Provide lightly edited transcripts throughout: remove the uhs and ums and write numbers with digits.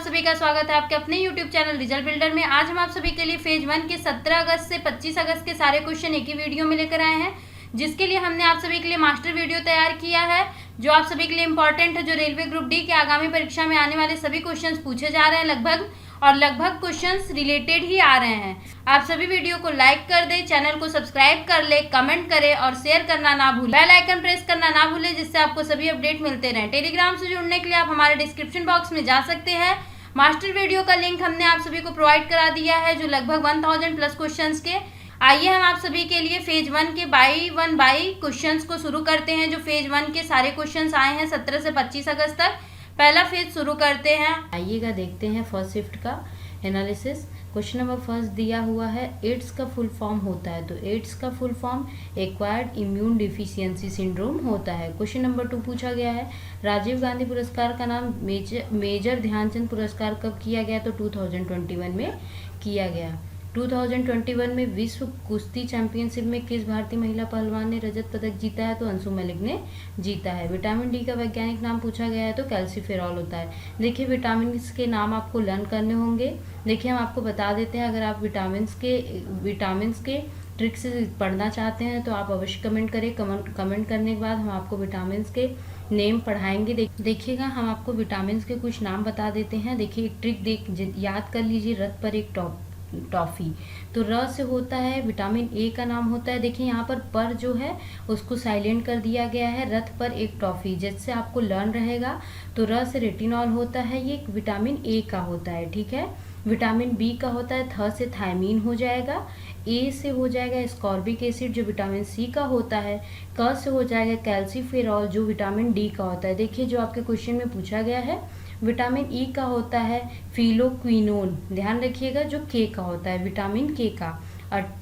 सभी का स्वागत है आपके अपने YouTube चैनल रिजल्ट बिल्डर में। आज हम आप सभी के लिए फेज 1 के 17 अगस्त से 25 अगस्त के सारे क्वेश्चन एक ही वीडियो में लेकर आए हैं, जिसके लिए हमने आप सभी के लिए मास्टर वीडियो तैयार किया है, जो आप सभी के लिए इंपॉर्टेंट है। जो रेलवे ग्रुप डी के आगामी परीक्षा में आने वाले सभी क्वेश्चन पूछे जा रहे हैं लगभग क्वेश्चंस रिलेटेड ही आ रहे हैं। आप सभी वीडियो को लाइक कर दें, चैनल को सब्सक्राइब कर ले, कमेंट करें और शेयर करना ना भूलें। बेल आइकन प्रेस करना ना भूलें, जिससे आपको सभी अपडेट मिलते रहें। टेलीग्राम से जुड़ने के लिए आप हमारे डिस्क्रिप्शन बॉक्स में जा सकते हैं। मास्टर वीडियो का लिंक हमने आप सभी को प्रोवाइड करा दिया है, जो लगभग 1000 प्लस क्वेश्चंस के। आइए हम आप सभी के लिए फेज 1 के बाई क्वेश्चंस को शुरू करते हैं। जो फेज 1 के सारे क्वेश्चंस आए हैं 17 से 25 अगस्त तक। पहला फेज शुरू करते हैं। आइएगा देखते हैं फर्स्ट शिफ्ट का एनालिसिस। क्वेश्चन नंबर फर्स्ट दिया हुआ है, एड्स का फुल फॉर्म होता है। तो एड्स का full form acquired immune deficiency syndrome होता है। क्वेश्चन नंबर 2 पूछा गया है, राजीव गांधी पुरस्कार का नाम मेजर ध्यानचंद पुरस्कार कब किया गया? तो 2021 में किया गया। 2021 में विश्व कुश्ती चैंपियनशिप में किस भारतीय महिला पहलवान ने रजत पदक जीता है? तो अंशु मलिक ने जीता है। विटामिन डी का वैज्ञानिक नाम पूछा गया है, तो कैल्सीफेरॉल होता है। देखिए विटामिन के नाम आपको लर्न करने होंगे। देखिए हम आपको बता देते हैं, अगर आप विटामिन के ट्रिक से पढ़ना चाहते हैं तो आप अवश्य कमेंट करें। कमेंट करने के बाद हम आपको विटामिन के नेम पढ़ाएंगे। देखिएगा हम आपको विटामिन के कुछ नाम बता देते हैं। देखिए एक ट्रिक याद कर लीजिए, रथ पर एक टॉफी। तो र से होता है विटामिन ए का नाम होता है। देखिए यहाँ पर जो है उसको साइलेंट कर दिया गया है, रथ पर एक टॉफी, जिससे आपको लर्न रहेगा। तो र से रेटिनॉल होता है, ये विटामिन ए का होता है, ठीक है। विटामिन बी का होता है, थ से थायमीन हो जाएगा। ए से हो जाएगा स्कॉर्बिक एसिड, जो विटामिन सी का होता है। क से हो जाएगा कैल्सीफेरॉल, जो विटामिन डी का होता है। देखिए जो आपके क्वेश्चन में पूछा गया है, विटामिन ई का होता है फिलोक्विनोन, ध्यान रखिएगा, जो के का होता है, विटामिन के का। और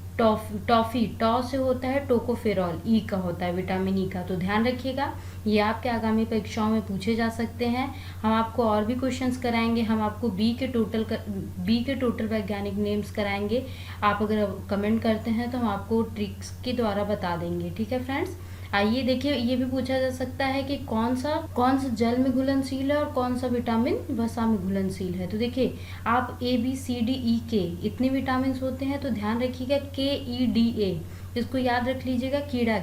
टॉफी टॉ से होता है टोकोफेरॉल, ई का होता है, विटामिन ई का। तो ध्यान रखिएगा, ये आपके आगामी परीक्षाओं में पूछे जा सकते हैं। हम आपको और भी क्वेश्चंस कराएंगे। हम आपको बी के टोटल वैज्ञानिक नेम्स कराएंगे। आप अगर कमेंट करते हैं तो हम आपको ट्रिक्स के द्वारा बता देंगे, ठीक है फ्रेंड्स। आइए देखिए, ये भी पूछा जा सकता है कि कौन सा जल में घुलनशील है और कौन सा विटामिन वसा में घुलनशील है। तो देखिए आप A B C D E के इतने विटामिन होते हैं, तो ध्यान रखिएगा के ई डी ए, इसको याद रख लीजिएगा।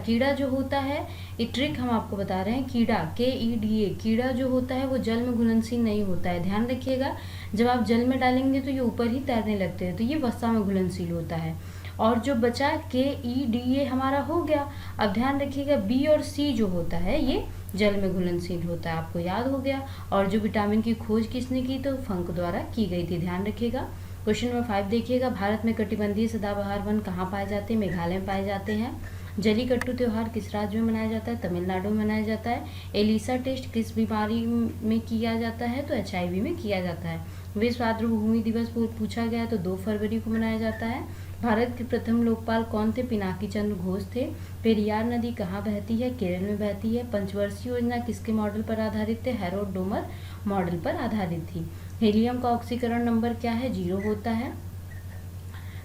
कीड़ा जो होता है, ये ट्रिक हम आपको बता रहे हैं। कीड़ा के ई डी ए, कीड़ा जो होता है वो जल में घुलनशील नहीं होता है, ध्यान रखिएगा। जब आप जल में डालेंगे तो ये ऊपर ही तैरने लगते हैं, तो ये वसा में घुलनशील होता है। और जो बचा के ई डी ए हमारा हो गया। अब ध्यान रखिएगा बी और सी जो होता है ये जल में घुलनशील होता है, आपको याद हो गया। और जो विटामिन की खोज किसने की? तो फंक द्वारा की गई थी, ध्यान रखिएगा। क्वेश्चन नंबर 5 देखिएगा, भारत में कटिबंधीय सदाबहार वन कहाँ पाए जाते हैं? मेघालय में पाए जाते हैं। जलीकट्टू त्योहार किस राज्य में मनाया जाता है? तमिलनाडु में मनाया जाता है। एलिसा टेस्ट किस बीमारी में किया जाता है? तो HIV में किया जाता है। विश्व आर्द्रभूमि दिवस पूछा गया, तो 2 फरवरी को मनाया जाता है। भारत के प्रथम लोकपाल कौन थे? पिनाकी चंद्र घोष थे। पेरियार नदी कहाँ बहती है? केरल में बहती है। पंचवर्षीय योजना किसके मॉडल पर आधारित थे? हैरोल्ड डोमर मॉडल पर आधारित थी। हीलियम का ऑक्सीकरण नंबर क्या है? 0 होता है।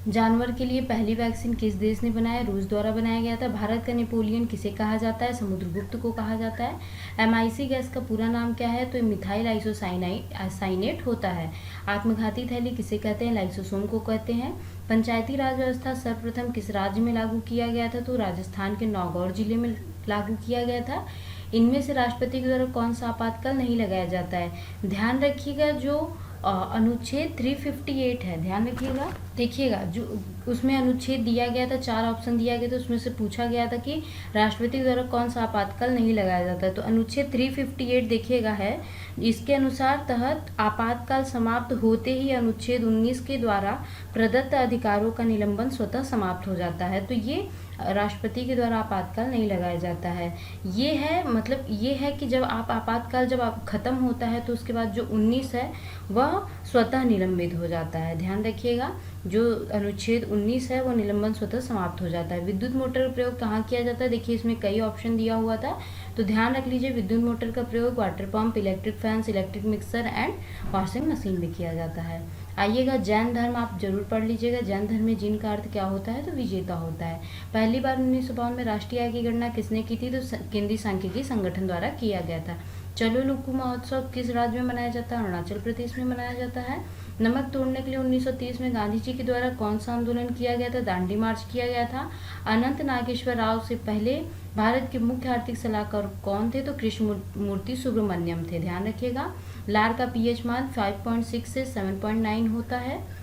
जानवर के लिए पहली वैक्सीन किस देश ने बनाया? रूस द्वारा बनाया गया था। भारत का नेपोलियन किसे कहा जाता है? समुद्रगुप्त को कहा जाता है। MIC गैस का पूरा नाम क्या है? तो मिथाइल आइसोसाइनेट होता है। आत्मघाती थैली किसे कहते हैं? लाइसोसोम को कहते हैं। पंचायती राज व्यवस्था सर्वप्रथम किस राज्य में लागू किया गया था? तो राजस्थान के नागौर जिले में लागू किया गया था। इनमें से राष्ट्रपति के द्वारा कौन सा आपातकाल नहीं लगाया जाता है? ध्यान रखिएगा, जो अनुच्छेद 358 है, ध्यान रखिएगा। देखिएगा जो उसमें अनुच्छेद दिया गया था, 4 ऑप्शन दिया गया था, उसमें से पूछा गया था कि राष्ट्रपति द्वारा कौन सा आपातकाल नहीं लगाया जाता है। तो अनुच्छेद 358 देखिएगा है, इसके अनुसार तहत आपातकाल समाप्त होते ही अनुच्छेद 19 के द्वारा प्रदत्त अधिकारों का निलंबन स्वतः समाप्त हो जाता है। तो ये राष्ट्रपति के द्वारा आपातकाल नहीं लगाया जाता है। ये है मतलब ये है कि जब आपातकाल जब खत्म होता है तो उसके बाद जो 19 है वह स्वतः निलंबित हो जाता है। ध्यान रखिएगा, जो अनुच्छेद 19 है वो निलंबन स्वतः समाप्त हो जाता है। विद्युत मोटर का प्रयोग कहाँ किया जाता है? देखिए इसमें कई ऑप्शन दिया हुआ था, तो ध्यान रख लीजिए विद्युत मोटर का प्रयोग water pump, electric fans, electric mixer and washing machine में किया जाता है। आइएगा जैन धर्म आप जरूर पढ़ लीजिएगा। जैन धर्म में जिन का अर्थ क्या होता है? तो विजेता होता है। पहली बार 1952 में राष्ट्रीय आय की गणना किसने की थी? तो केंद्रीय सांख्यिकी संगठन द्वारा किया गया था। चलो लुकू महोत्सव किस राज्य में मनाया जाता है? अरुणाचल प्रदेश में मनाया जाता है। नमक तोड़ने के लिए 1930 में गांधी जी के द्वारा कौन सा आंदोलन किया गया था? दांडी मार्च किया गया था। अनंत नागेश्वर राव से पहले भारत के मुख्य आर्थिक सलाहकार कौन थे? तो कृष्ण मूर्ति सुब्रमण्यम थे, ध्यान रखिएगा। लार का पीएच मान 5.6 से 7.9 होता है।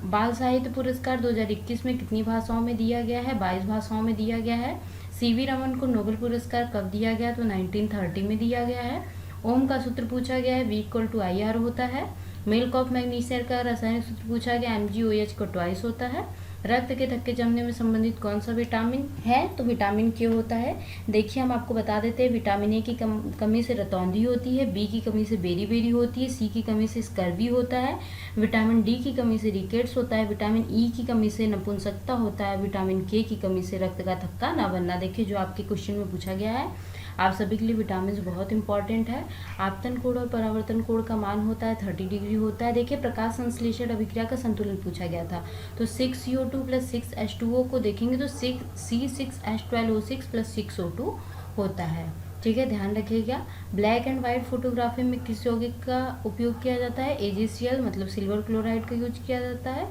बाल साहित्य पुरस्कार 2021 में कितनी भाषाओं में दिया गया है? 22 भाषाओं में दिया गया है। सीवी रमन को नोबेल पुरस्कार कब दिया गया? तो 1930 में दिया गया है। ओम का सूत्र पूछा गया है, V=IR होता है। मिल्क ऑफ मैग्नीशिया का रासायनिक सूत्र पूछा गया, MgOH को ट्वाइस होता है। रक्त के थक्के जमने में संबंधित कौन सा विटामिन है? तो विटामिन के होता है। देखिए हम आपको बता देते हैं, विटामिन ए की कमी से रतौंधी होती है, बी की कमी से बेरी होती है, सी की कमी से स्कर्वी होता है, विटामिन डी की कमी से रिकेट्स होता है, विटामिन ई की कमी से नपुंसकता होता है, विटामिन के की कमी से रक्त का थक्का ना बनना। देखिए जो आपके क्वेश्चन में पूछा गया है, आप सभी के लिए विटामिन बहुत इंपॉर्टेंट है। आपतन कोण और परावर्तन कोण का मान होता है 30 डिग्री होता है। देखिए प्रकाश संश्लेषण अभिक्रिया का संतुलन पूछा गया था, तो 6CO2 + 6H2O को देखेंगे तो C6H12O6 + 6O2 होता है। ठीक है, ध्यान रखिएगा। ब्लैक एंड व्हाइट फोटोग्राफी में किस यौगिक का उपयोग किया जाता है? AgCl मतलब सिल्वर क्लोराइड का यूज किया जाता है।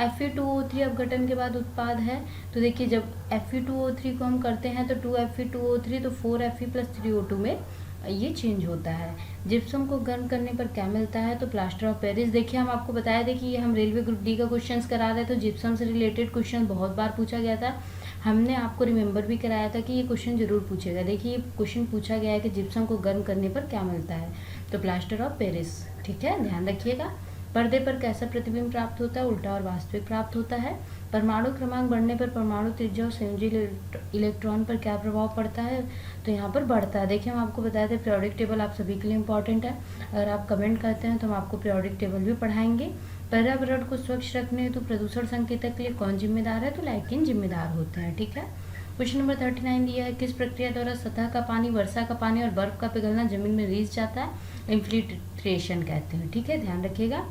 Fe2O3 अपघटन के बाद उत्पाद है, तो देखिए जब Fe2O3 को हम करते हैं तो 2Fe2O3 तो 4Fe + 3O2 में ये चेंज होता है। जिप्सम को गर्म करने पर क्या मिलता है? तो प्लास्टर ऑफ पेरिस। देखिए हम आपको बताया था कि ये हम रेलवे ग्रुप डी का क्वेश्चंस करा रहे थे, तो जिप्सम से रिलेटेड क्वेश्चन बहुत बार पूछा गया था। हमने आपको रिमेंबर भी कराया था कि ये क्वेश्चन जरूर पूछेगा। देखिए ये क्वेश्चन पूछा गया है कि जिप्सम को गर्म करने पर क्या मिलता है? तो प्लास्टर ऑफ पेरिस। ठीक है, ध्यान रखिएगा। पर्दे पर कैसा प्रतिबिंब प्राप्त होता है? उल्टा और वास्तविक प्राप्त होता है। परमाणु क्रमांक बढ़ने पर परमाणु त्रिज्या और संयोजी इलेक्ट्रॉन पर क्या प्रभाव पड़ता है? तो यहाँ पर बढ़ता है। देखिए हम आपको बताए थे पीरियोडिक टेबल आप सभी के लिए इंपॉर्टेंट है। अगर आप कमेंट करते हैं तो हम आपको पीरियोडिक टेबल भी पढ़ाएंगे। पर्यावरण को स्वच्छ रखने हेतु प्रदूषण संकेतक के लिए कौन जिम्मेदार है? तो लाइकेन जिम्मेदार होते हैं। ठीक है, क्वेश्चन नंबर 39 दिया है, किस प्रक्रिया द्वारा सतह का पानी, वर्षा का पानी और बर्फ का पिघलना जमीन में रिस जाता है? इन्फिल्ट्रेशन कहते हैं। ठीक है, ध्यान रखिएगा।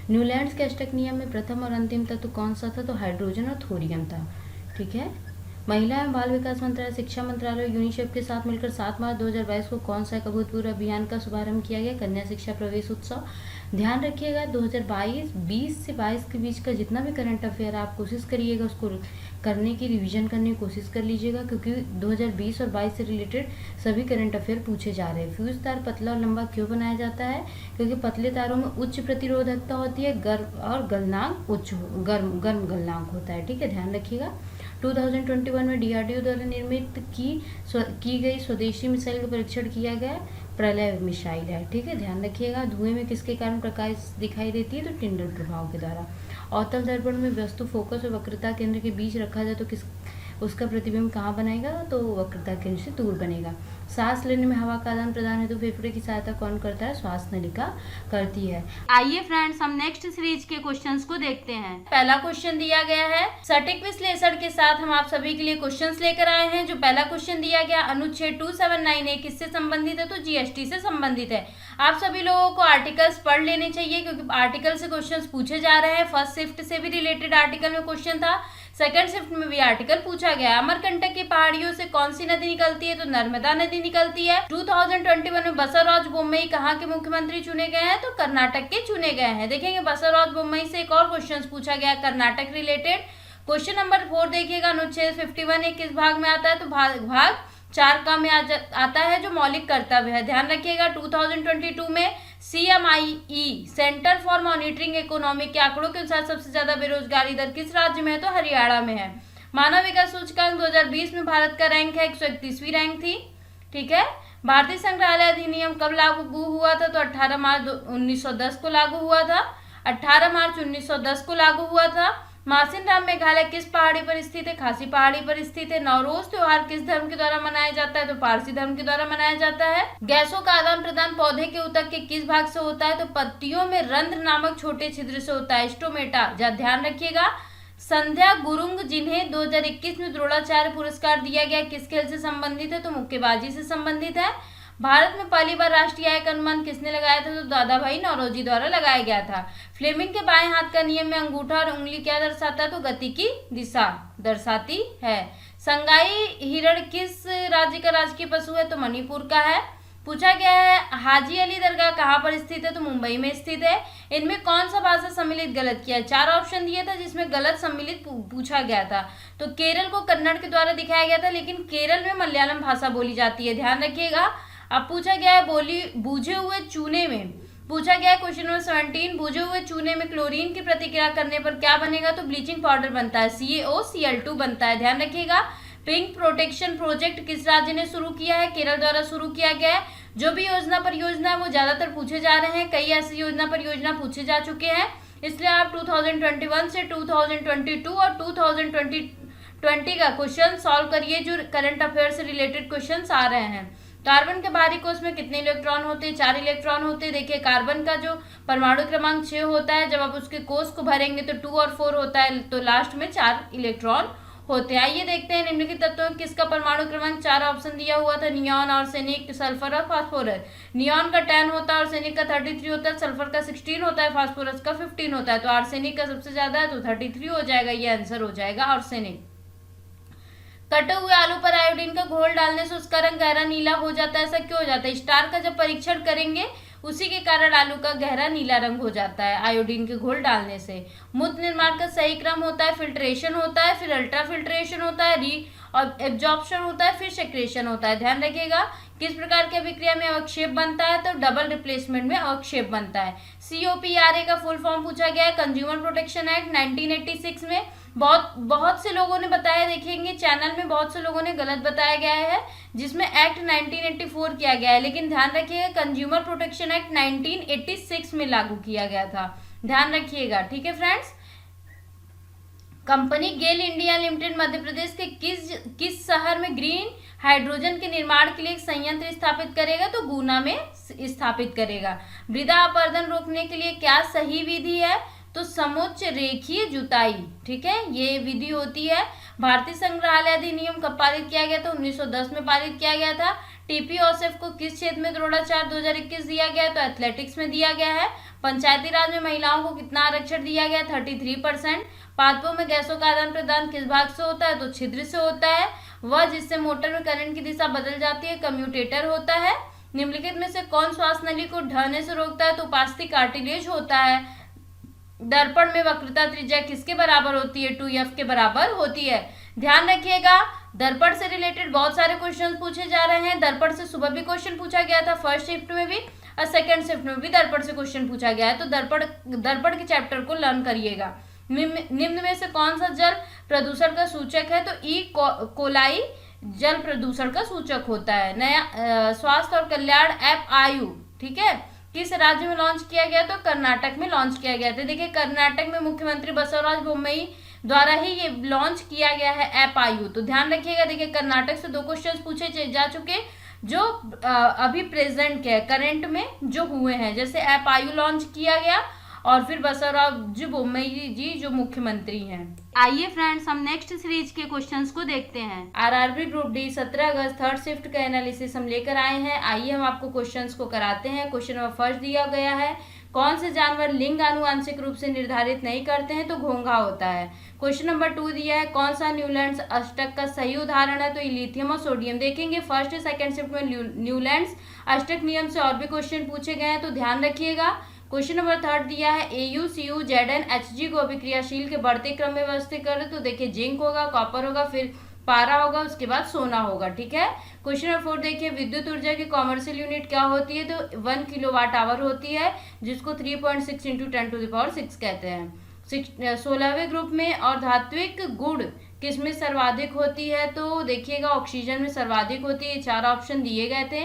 न्यूलैंड्स के अष्टक नियम में प्रथम और अंतिम तत्व कौन सा था? तो हाइड्रोजन और थोरियम था। ठीक है, महिला एवं बाल विकास मंत्रालय, शिक्षा मंत्रालय और यूनिसेफ के साथ मिलकर 7 मार्च 2022 को कौन सा अभूतपूर्व अभियान का शुभारंभ किया गया? कन्या शिक्षा प्रवेश उत्सव। ध्यान रखिएगा 2020 से 22 के बीच का जितना भी करंट अफेयर आप कोशिश करिएगा उसको करने की, रिवीजन करने की कोशिश कर लीजिएगा, क्योंकि 2020 और 22 से रिलेटेड सभी करंट अफेयर पूछे जा रहे हैं। फ्यूज तार पतला और लंबा क्यों बनाया जाता है? क्योंकि पतले तारों में उच्च प्रतिरोधकता होती है, गर्म और गलनांक गर्म गलनांक होता है। ठीक है, ध्यान रखिएगा। 2021 में DRDO द्वारा निर्मित की गई स्वदेशी मिसाइल का परीक्षण किया गया, प्रलय मिसाइल है। ठीक है, ध्यान रखिएगा। धुएं में किसके कारण प्रकाश दिखाई देती है? तो टिंडल प्रभाव के द्वारा। अवतल दर्पण में वस्तु फोकस और वक्रता केंद्र के बीच रखा जाए तो उसका प्रतिबिंब कहाँ बनेगा? तो वक्रता केंद्र से दूर बनेगा। सांस लेने में हवा का आदान प्रदान है तो फेफड़े की सहायता कौन करता है? श्वास नलिका करती है। आइए फ्रेंड्स हम नेक्स्ट सीरीज के क्वेश्चंस को देखते हैं। पहला क्वेश्चन दिया गया है, सटीक विश्लेषण के साथ हम आप सभी के लिए क्वेश्चंस लेकर आए हैं। जो पहला क्वेश्चन दिया गया, अनुच्छेद 279A किससे संबंधित है? तो GST से संबंधित है। आप सभी लोगों को आर्टिकल्स पढ़ लेने चाहिए, क्योंकि आर्टिकल से क्वेश्चंस पूछे जा रहे हैं। फर्स्ट शिफ्ट से भी रिलेटेड आर्टिकल में क्वेश्चन था, सेकंड शिफ्ट में भी आर्टिकल पूछा गया। अमरकंटक की पहाड़ियों से कौन सी नदी निकलती है? तो नर्मदा नदी निकलती है। 2021 में बसवराज बोम्मई कहाँ के मुख्यमंत्री चुने गए हैं? तो कर्नाटक के चुने गए हैं। देखेंगे बसवराज बोम्मई से एक और क्वेश्चन पूछा गया कर्नाटक रिलेटेड। क्वेश्चन नंबर 4 देखिएगा, अनुच्छेद 51A किस भाग में आता है? तो भाग 4 का में आता है, जो मौलिक कर्तव्य है। ध्यान रखिएगा 2022 में CMIE centre for monitoring economy के आंकड़ों के अनुसार सबसे ज्यादा बेरोजगारी दर किस राज्य में है? तो हरियाणा में है। मानव विकास सूचकांक 2020 में भारत का रैंक है 131वीं रैंक थी। ठीक है, भारतीय संग्रहालय अधिनियम कब लागू हुआ था? तो 18 मार्च 1910 को लागू हुआ था। 18 मार्च 1910 को लागू हुआ था। मासिन राम मेघालय किस पहाड़ी पर स्थित है? खासी पहाड़ी पर स्थित है। नवरोज त्योहार किस धर्म के द्वारा मनाया जाता है? तो पारसी धर्म के द्वारा मनाया जाता है। गैसों का आदान प्रदान पौधे के ऊतक के किस भाग से होता है? तो पत्तियों में रंध्र नामक छोटे छिद्र से होता है, स्टोमेटा। ध्यान रखिएगा। संध्या गुरुंग, जिन्हें 2021 में द्रोणाचार्य पुरस्कार दिया गया, किस खेल से संबंधित है? तो मुक्केबाजी से संबंधित है। भारत में पहली बार राष्ट्रीय आय का अनुमान किसने लगाया था? तो दादा भाई नौरोजी द्वारा लगाया गया था। फ्लेमिंग के बाएं हाथ का नियम में अंगूठा और उंगली क्या दर्शाता है? तो गति की दिशा दर्शाती है। संगाई हिरण किस राज्य का राजकीय पशु है? तो मणिपुर का है। पूछा गया है हाजी अली दरगाह कहाँ पर स्थित है, तो मुंबई में स्थित है। इनमें कौन सा भाषा सम्मिलित गलत किया है, 4 ऑप्शन दिया था जिसमें गलत सम्मिलित पूछा गया था। तो केरल को कन्नड़ के द्वारा दिखाया गया था, लेकिन केरल में मलयालम भाषा बोली जाती है, ध्यान रखिएगा। अब पूछा गया है बूझे हुए चूने में, पूछा गया है क्वेश्चन नंबर 17, बूझे हुए चूने में क्लोरीन की प्रतिक्रिया करने पर क्या बनेगा, तो ब्लीचिंग पाउडर बनता है, CaOCl2 बनता है, ध्यान रखिएगा। पिंक प्रोटेक्शन प्रोजेक्ट किस राज्य ने शुरू किया है, केरल द्वारा शुरू किया गया है। जो भी योजना परियोजना है वो ज्यादातर पूछे जा रहे हैं, कई ऐसी योजना परियोजना पूछे जा चुके हैं, इसलिए आप 2021 से 2022 और 2020 का क्वेश्चन सॉल्व करिए जो करंट अफेयर से रिलेटेड क्वेश्चन आ रहे हैं। कार्बन के बाहरी कोश में कितने इलेक्ट्रॉन होते हैं, 4 इलेक्ट्रॉन होते हैं। देखिए कार्बन का जो परमाणु क्रमांक 6 होता है, जब आप उसके कोश को भरेंगे तो 2 और 4 होता है, तो लास्ट में 4 इलेक्ट्रॉन होते हैं। आइए देखते हैं निम्नलिखित तत्वों में किसका परमाणु क्रमांक 4 ऑप्शन दिया हुआ था, नियॉन, आर्सेनिक, सल्फर और फास्फोरस। नियॉन का 10 होता है, आर्सेनिक का 33 होता है, सल्फर का 16 होता है, फास्फोरस का 15 होता है। तो आर्सेनिक का सबसे ज्यादा है तो 33 हो जाएगा, ये आंसर हो जाएगा आर्सेनिक। कटे हुए आलू पर आयोडीन का घोल डालने से उसका रंग गहरा नीला हो जाता है, ऐसा क्यों हो जाता है, स्टार का जब परीक्षण करेंगे उसी के कारण आलू का गहरा नीला रंग हो जाता है आयोडीन के घोल डालने से। मूत्र निर्माण का सही क्रम होता है, फिल्ट्रेशन होता है, फिर अल्ट्रा फिल्ट्रेशन होता है, री और एब्जॉर्प्शन होता है, फिर सेक्रेशन होता है, ध्यान रखिएगा। किस प्रकार की अभिक्रिया में अवक्षेप बनता है, तो डबल रिप्लेसमेंट में अवक्षेप बनता है। COPRA का फुल फॉर्म पूछा गया है, कंज्यूमर प्रोटेक्शन एक्ट 1986 में। बहुत से लोगों ने बताया, देखेंगे चैनल में बहुत से लोगों ने गलत बताया गया है, जिसमें एक्ट 1984 किया गया है, लेकिन ध्यान रखिएगा कंज्यूमर प्रोटेक्शन एक्ट 1986 में लागू किया गया था, ध्यान रखिएगा, ठीक है फ्रेंड्स। कंपनी गेल इंडिया लिमिटेड मध्य प्रदेश के किस शहर में ग्रीन हाइड्रोजन के निर्माण के लिए एक संयंत्र स्थापित करेगा, तो गुना में स्थापित करेगा। मृदा अपरदन रोकने के लिए क्या सही विधि है, तो समोच्च रेखीय जुताई, ठीक है, ये विधि होती है। भारतीय संग्रहालय अधिनियम कब पारित किया गया था, 1910 में पारित किया गया था। टीपी ओसेफ को किस क्षेत्र में द्रोणाचार्य 2021 दिया गया, तो एथलेटिक्स में दिया गया है। पंचायती राज में महिलाओं को कितना आरक्षण दिया गया, 33%। पादपों में गैसों का आदान प्रदान किस भाग से होता है, तो छिद्र से होता है। वह जिससे मोटर में करंट की दिशा बदल जाती है, कम्यूटेटर होता है। निम्नलिखित में से कौन श्वास नली को ढहने से रोकता है, तो उपास्थि कार्टिलेज होता है। दर्पण में वक्रता त्रिज्या किसके बराबर होती है, 2f के बराबर होती है, ध्यान रखिएगा। दर्पण से रिलेटेड बहुत सारे क्वेश्चन पूछे जा रहे हैं। दर्पण से सुबह भी क्वेश्चन पूछा गया था, फर्स्ट शिफ्ट में भी और सेकंड शिफ्ट में भी दर्पण से क्वेश्चन पूछा गया है, तो दर्पण के चैप्टर को लर्न करिएगा। निम्न में से कौन सा जल प्रदूषण का सूचक है, तो ई कोलाई जल प्रदूषण का सूचक होता है। नया स्वास्थ्य और कल्याण ऐप आयु, ठीक है, किस राज्य में लॉन्च किया गया, तो कर्नाटक में लॉन्च किया गया था। देखिए कर्नाटक में मुख्यमंत्री बसवराज बोम्मई द्वारा ही ये लॉन्च किया गया है ऐप आयु, तो ध्यान रखिएगा। देखिए कर्नाटक से 2 क्वेश्चन पूछे जा चुके जो अभी प्रेजेंट के करंट में जो हुए हैं, जैसे ऐप आयु लॉन्च किया गया और फिर बसवराज बोम्मई जी जो मुख्यमंत्री हैं। आइए फ्रेंड्स हम नेक्स्ट सीरीज के क्वेश्चंस को देखते हैं। आरआरबी ग्रुप डी 17 अगस्त थर्ड शिफ्ट का एनालिसिस हम लेकर आए हैं। आइए हम आपको क्वेश्चंस को कराते हैं। क्वेश्चन नंबर फर्स्ट दिया गया है, कौन से जानवर लिंग आनुवांशिक रूप से निर्धारित नहीं करते हैं, तो घोंघा होता है। क्वेश्चन नंबर 2 दिया है, कौन सा न्यूलैंड्स अष्टक का सही उदाहरण है, तो लिथियम और सोडियम। देखेंगे फर्स्ट सेकंड शिफ्ट में न्यूलैंड्स अष्टक नियम से और भी क्वेश्चन पूछे गए हैं, तो ध्यान रखिएगा। क्वेश्चन नंबर 3 दिया है, AU CU ZN HG को अभिक्रियाशील के बढ़ते क्रम में व्यवस्थित करें, तो देखिए जिंक होगा, कॉपर होगा, फिर पारा होगा, उसके बाद सोना होगा, ठीक है। क्वेश्चन नंबर 4 देखिए, विद्युत ऊर्जा की कॉमर्शियल यूनिट क्या होती है, तो 1 किलोवाट आवर होती है, जिसको 3.6 × 10⁶ कहते हैं। 16वें ग्रुप में और धात्विक गुण किसमें सर्वाधिक होती है, तो देखिएगा ऑक्सीजन में सर्वाधिक होती है। 4 ऑप्शन दिए गए थे।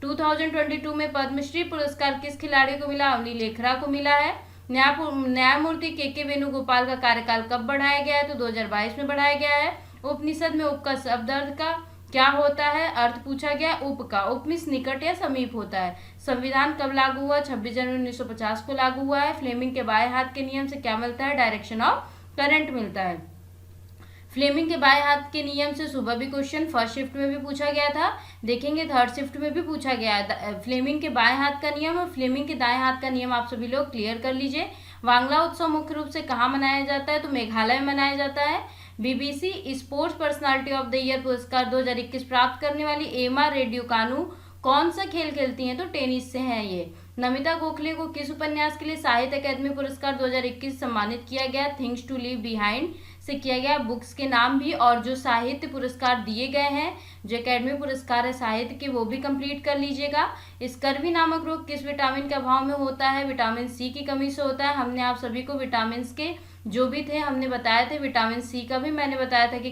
2022 में पद्मश्री पुरस्कार किस खिलाड़ी को मिला, अवनी लेखरा को मिला है। न्यायमूर्ति के वेणुगोपाल का कार्यकाल कब बढ़ाया गया है, तो 2022 में बढ़ाया गया है। उपनिषद में उप का शब्द अर्थ का क्या होता है, अर्थ पूछा गया उप का, उपनिष निकट या समीप होता है। संविधान कब लागू हुआ, 26 जनवरी 1950 को लागू हुआ है। फ्लेमिंग के बाएं हाथ के नियम से क्या मिलता है, डायरेक्शन ऑफ करंट मिलता है। फ्लेमिंग के बाएं हाथ के नियम से सुबह भी क्वेश्चन फर्स्ट शिफ्ट में भी पूछा गया था, देखेंगे थर्ड शिफ्ट में भी पूछा गया है। फ्लेमिंग के बाएं हाथ का नियम और फ्लेमिंग के दाएं हाथ का नियम आप सभी लोग क्लियर कर लीजिए। वांगला उत्सव मुख्य रूप से कहाँ मनाया जाता है, तो मेघालय में मनाया जाता है। BBC sports personality of the year पुरस्कार 2021 प्राप्त करने वाली एमा रेड्युकानु कौन सा खेल खेलती हैं? तो टेनिस से है ये। नमिता गोखले को किस उपन्यास के लिए साहित्य अकादमी पुरस्कार 2021 सम्मानित किया गया? थिंग्स टू लीव बिहाइंड से किया गया। बुक्स के नाम भी और जो साहित्य पुरस्कार दिए गए हैं, जो अकादमी पुरस्कार है साहित्य के, वो भी कंप्लीट कर लीजिएगा। स्कर्वी नामक रोग किस विटामिन के अभाव में होता है? विटामिन सी की कमी से होता है। हमने आप सभी को विटामिन के जो भी थे हमने बताए थे, विटामिन सी का भी मैंने बताया था कि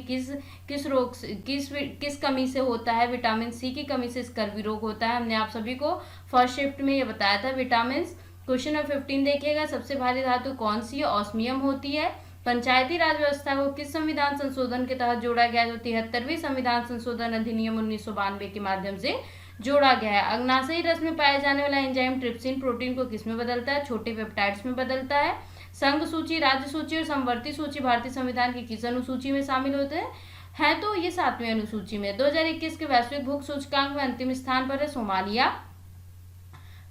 किस रोग से किस कमी से होता है। विटामिन सी की कमी से स्कर्वी रोग होता है। हमने आप सभी को फर्स्ट शिफ्ट में ये बताया था विटामिन। क्वेश्चन नंबर 15 देखिएगा, सबसे भारी धातु कौन सी है? ऑस्मियम होती है। पंचायती राज व्यवस्था को किस संविधान संशोधन के तहत जोड़ा गया? जो 73वें संविधान संशोधन अधिनियम 1992 के माध्यम से जोड़ा गया है। अग्नाशयी रस में पाए जाने वाला एंजाइम ट्रिप्सिन प्रोटीन को किसमें बदलता है? छोटे पेप्टाइड्स में बदलता है। संघ सूची, राज्य सूची और समवर्ती सूची भारतीय संविधान की किस अनुसूची में शामिल होते हैं? तो ये 7वीं अनुसूची में। 2021 के वैश्विक भूख सूचकांक में अंतिम स्थान पर है सोमालिया।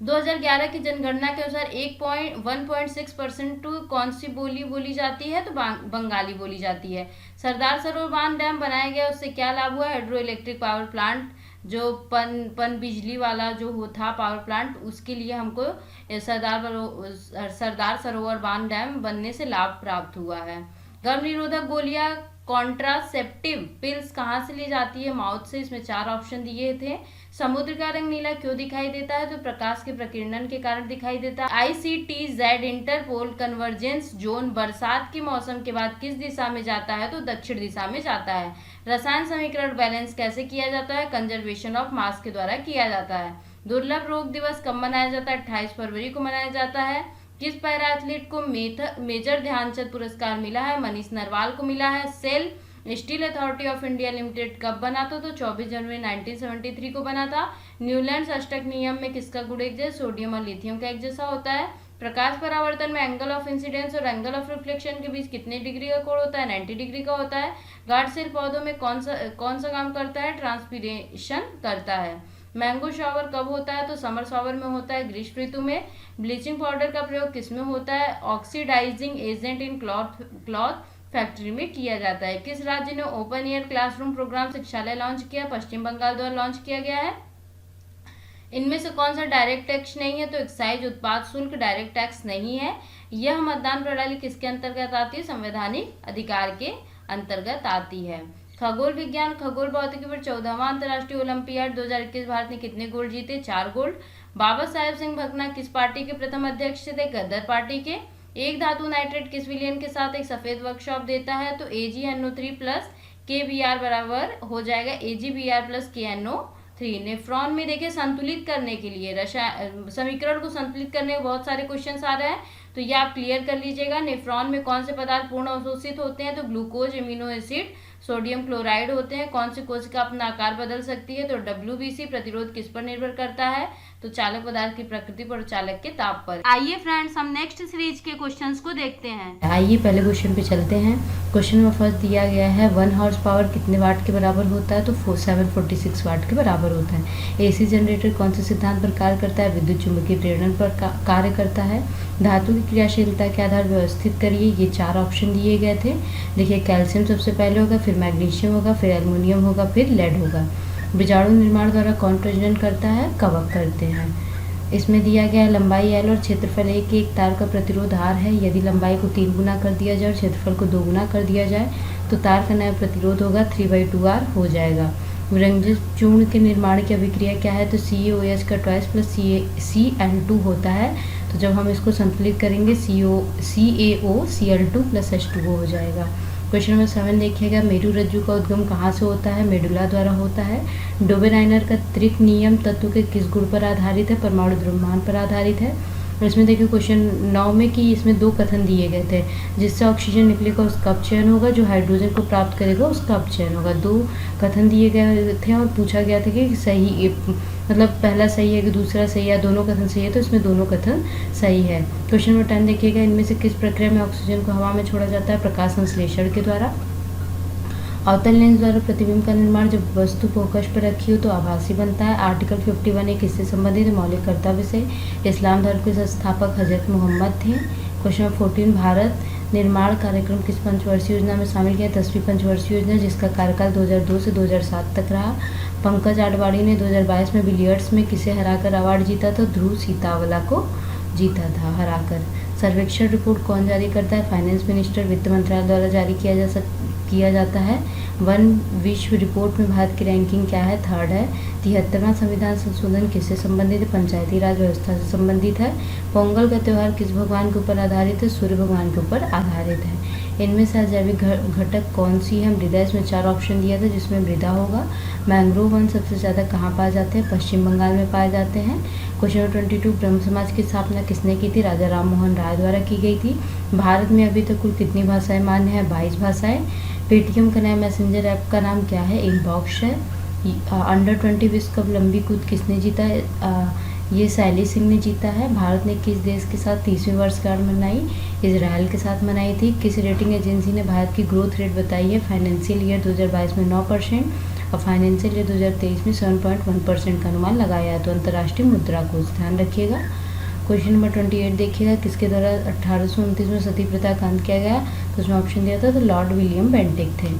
2011 की जनगणना के अनुसार 1.6% कौन सी बोली जाती है? तो बंगाली बोली जाती है। सरदार सरोवर बांध डैम बनाया गया, उससे क्या लाभ हुआ? हाइड्रो इलेक्ट्रिक पावर प्लांट, जो पन बिजली वाला जो था पावर प्लांट, उसके लिए हमको सरदार सरोवर बांध डैम बनने से लाभ प्राप्त हुआ है। गर्भ निरोधक गोलियां कॉन्ट्रासेप्टिव पिल्स कहाँ से ली जाती है? माउथ से। इसमें 4 ऑप्शन दिए थे। समुद्र का रंग नीला क्यों दिखाई देता है? तो प्रकाश के प्रकीर्णन के कारण दिखाई देता है। ICTZ इंटरपोल कन्वर्जेंस जोन बरसात के मौसम के बाद किस दिशा में जाता है? तो दक्षिण दिशा में जाता है। रसायन समीकरण बैलेंस कैसे किया जाता है? कंजर्वेशन ऑफ मास के द्वारा किया जाता है। दुर्लभ रोग दिवस कब मनाया जाता है? 28 फरवरी को मनाया जाता है। किस पैरा एथलीट को मेजर ध्यानचंद पुरस्कार मिला है? मनीष नरवाल को मिला है। SAIL steel authority of India limited कब बना था? तो 24 जनवरी 1973 को बना था। न्यूलैंड्स अष्टक नियम में किसका गुण एक जैसा? सोडियम और लिथियम का एक जैसा होता है। प्रकाश परावर्तन में एंगल ऑफ इंसिडेंस और एंगल ऑफ रिफ्लेक्शन के बीच कितने डिग्री का कोण होता है? 90 डिग्री का होता है। गार्ड सेल पौधों में कौन सा काम करता है? ट्रांसपीरेशन करता है। मैंगो शॉवर कब होता है? तो समर शॉवर में होता है, ग्रीष्म ऋतु में। ब्लीचिंग पाउडर का प्रयोग किसमें होता है? Oxidising agent in cloth factory में किया जाता है। किस राज्य ने open air classroom programme Shikshalaya launch किया? पश्चिम बंगाल द्वारा लॉन्च किया गया है। इनमें से कौन सा डायरेक्ट टैक्स नहीं है? तो एक्साइज उत्पाद शुल्क डायरेक्ट टैक्स नहीं है। यह मतदान प्रणाली किसके अंतर्गत आती है? संवैधानिक अधिकार के अंतर्गत आती है। खगोल विज्ञान खगोल भौतिकी पर 14वां अंतर्राष्ट्रीय ओलंपियाड 2021 भारत ने कितने गोल्ड जीते? 4 गोल्ड। बाबा साहेब सिंह भकना किस पार्टी के प्रथम अध्यक्ष थे? गदर पार्टी के। एक धातु नाइट्रेट किस विलयन के साथ एक सफेद वर्कशॉप देता है? तो AgNO3 प्लस KBr बराबर हो जाएगा AgBr प्लस KNO3। नेफ्रॉन में देखिए संतुलित करने के लिए समीकरण को संतुलित करने के बहुत सारे क्वेश्चन आ रहे हैं, तो ये आप क्लियर कर लीजिएगा। नेफ्रॉन में कौन से पदार्थ पूर्ण अवशोषित होते हैं? तो glucose, amino acid, sodium chloride होते हैं। कौन सी कोशिका अपना आकार बदल सकती है? तो WBC। प्रतिरोध किस पर निर्भर करता है? तो चालक पदार्थ की प्रकृति पर और चालक के ताप पर। आइए फ्रेंड्स हम नेक्स्ट सीरीज के क्वेश्चंस को देखते हैं। आइए पहले क्वेश्चन पे चलते हैं। क्वेश्चन नंबर फर्स्ट दिया गया है 1 हॉर्स पावर कितने वाट के बराबर होता है? तो 746 वाट के बराबर होता है। AC जनरेटर कौन से सिद्धांत पर कार्य करता है? विद्युत चुंबकीय प्रेरण पर कार्य करता है। धातु की क्रियाशीलता के आधार व्यवस्थित करिए। ये 4 ऑप्शन दिए गए थे। देखिए कैल्शियम सबसे पहले होगा, फिर मैग्नीशियम होगा, फिर एल्युमिनियम होगा, फिर लेड होगा। बीजाणु निर्माण द्वारा कौन प्रजनन करता है? कवक करते हैं। इसमें दिया गया है लंबाई L और क्षेत्रफल A के एक तार का प्रतिरोध R है। यदि लंबाई को 3 गुना कर दिया जाए और क्षेत्रफल को 2 गुना कर दिया जाए तो तार का नया प्रतिरोध होगा 3/2R हो जाएगा। विरंजित चूर्ण के निर्माण की अभिक्रिया क्या है? तो CaOH का ट्वाइस प्लस Cl2 होता है। तो जब हम इसको संतुलित करेंगे CaOCl2 प्लस H2O हो जाएगा। क्वेश्चन नंबर 7 देखिएगा, मेरु रज्जु का उद्गम कहाँ से होता है? मेडुला द्वारा होता है। डोबेराइनर का त्रिक नियम तत्व के किस गुण पर आधारित है? परमाणु द्रव्यमान पर आधारित है। और इसमें देखिए क्वेश्चन 9 में कि इसमें 2 कथन दिए गए थे, जिससे ऑक्सीजन निकलेगा उसका अपचयन होगा, जो हाइड्रोजन को प्राप्त करेगा उसका अपचयन होगा। 2 कथन दिए गए थे और पूछा गया था कि सही मतलब पहला सही है कि दूसरा सही है, दोनों कथन सही है, तो इसमें दोनों कथन सही है। क्वेश्चन नंबर 10 देखिएगा, इनमें से किस प्रक्रिया में ऑक्सीजन को हवा में छोड़ा जाता है? प्रकाश संश्लेषण के द्वारा। अवतल लेंस द्वारा प्रतिबिंब का निर्माण जब वस्तु फोकस पर रखी हो तो आभासी बनता है। आर्टिकल 51 एक किससे संबंधित मौलिक कर्तव्य से? इस्लाम धर्म के संस्थापक हजरत मोहम्मद थे। क्वेश्चन नंबर 14, भारत निर्माण कार्यक्रम किस पंचवर्षीय योजना में शामिल किया? 10वीं पंचवर्षीय योजना, जिसका कार्यकाल 2002 से 2007 तक रहा। पंकज आडवाणी ने 2022 में बिलियर्ड्स में किसे हराकर अवार्ड जीता था? ध्रुव सीतावला को जीता था हराकर। सर्वेक्षण रिपोर्ट कौन जारी करता है? फाइनेंस मिनिस्टर, वित्त मंत्रालय द्वारा जारी किया जाता है। वन विश्व रिपोर्ट में भारत की रैंकिंग क्या है? 3rd है। 73वां संविधान संशोधन किससे संबंधित है? पंचायती राज व्यवस्था से संबंधित है। पोंगल का त्यौहार किस भगवान के ऊपर आधारित है? सूर्य भगवान के ऊपर आधारित है। इनमें से अजैविक घटक कौन सी है? मृदा। इसमें 4 ऑप्शन दिया था जिसमें मृदा होगा। मैंग्रोव वन सबसे ज़्यादा कहाँ पाए जाते हैं? पश्चिम बंगाल में पाए जाते हैं। क्वेश्चन नंबर 22, ब्रह्म समाज की स्थापना किसने की थी? राजा राम मोहन राय द्वारा की गई थी। भारत में अभी तक कुल कितनी भाषाएं मान्य है? 22 भाषाएं। पेटीएम का नया मैसेंजर ऐप का नाम क्या है? इनबॉक्स है। अंडर 20 विश्व कप लंबी कूद किसने जीता है? ये शैली सिंह ने जीता है। भारत ने किस देश के साथ 30वीं वर्षगांठ मनाई? इजराइल के साथ मनाई थी। किस रेटिंग एजेंसी ने भारत की ग्रोथ रेट बताई है? फाइनेंशियल ईयर 2022 में 9% और फाइनेंशियल ईयर 2023 में 7.1% का अनुमान लगाया है। तो अंतर्राष्ट्रीय मुद्रा कोष, ध्यान रखिएगा। क्वेश्चन नंबर 28 देखिएगा, किसके द्वारा 1829 में सती प्रथा का अंत किया गया? तो उसमें ऑप्शन दिया था तो लॉर्ड विलियम बेंटिक थे।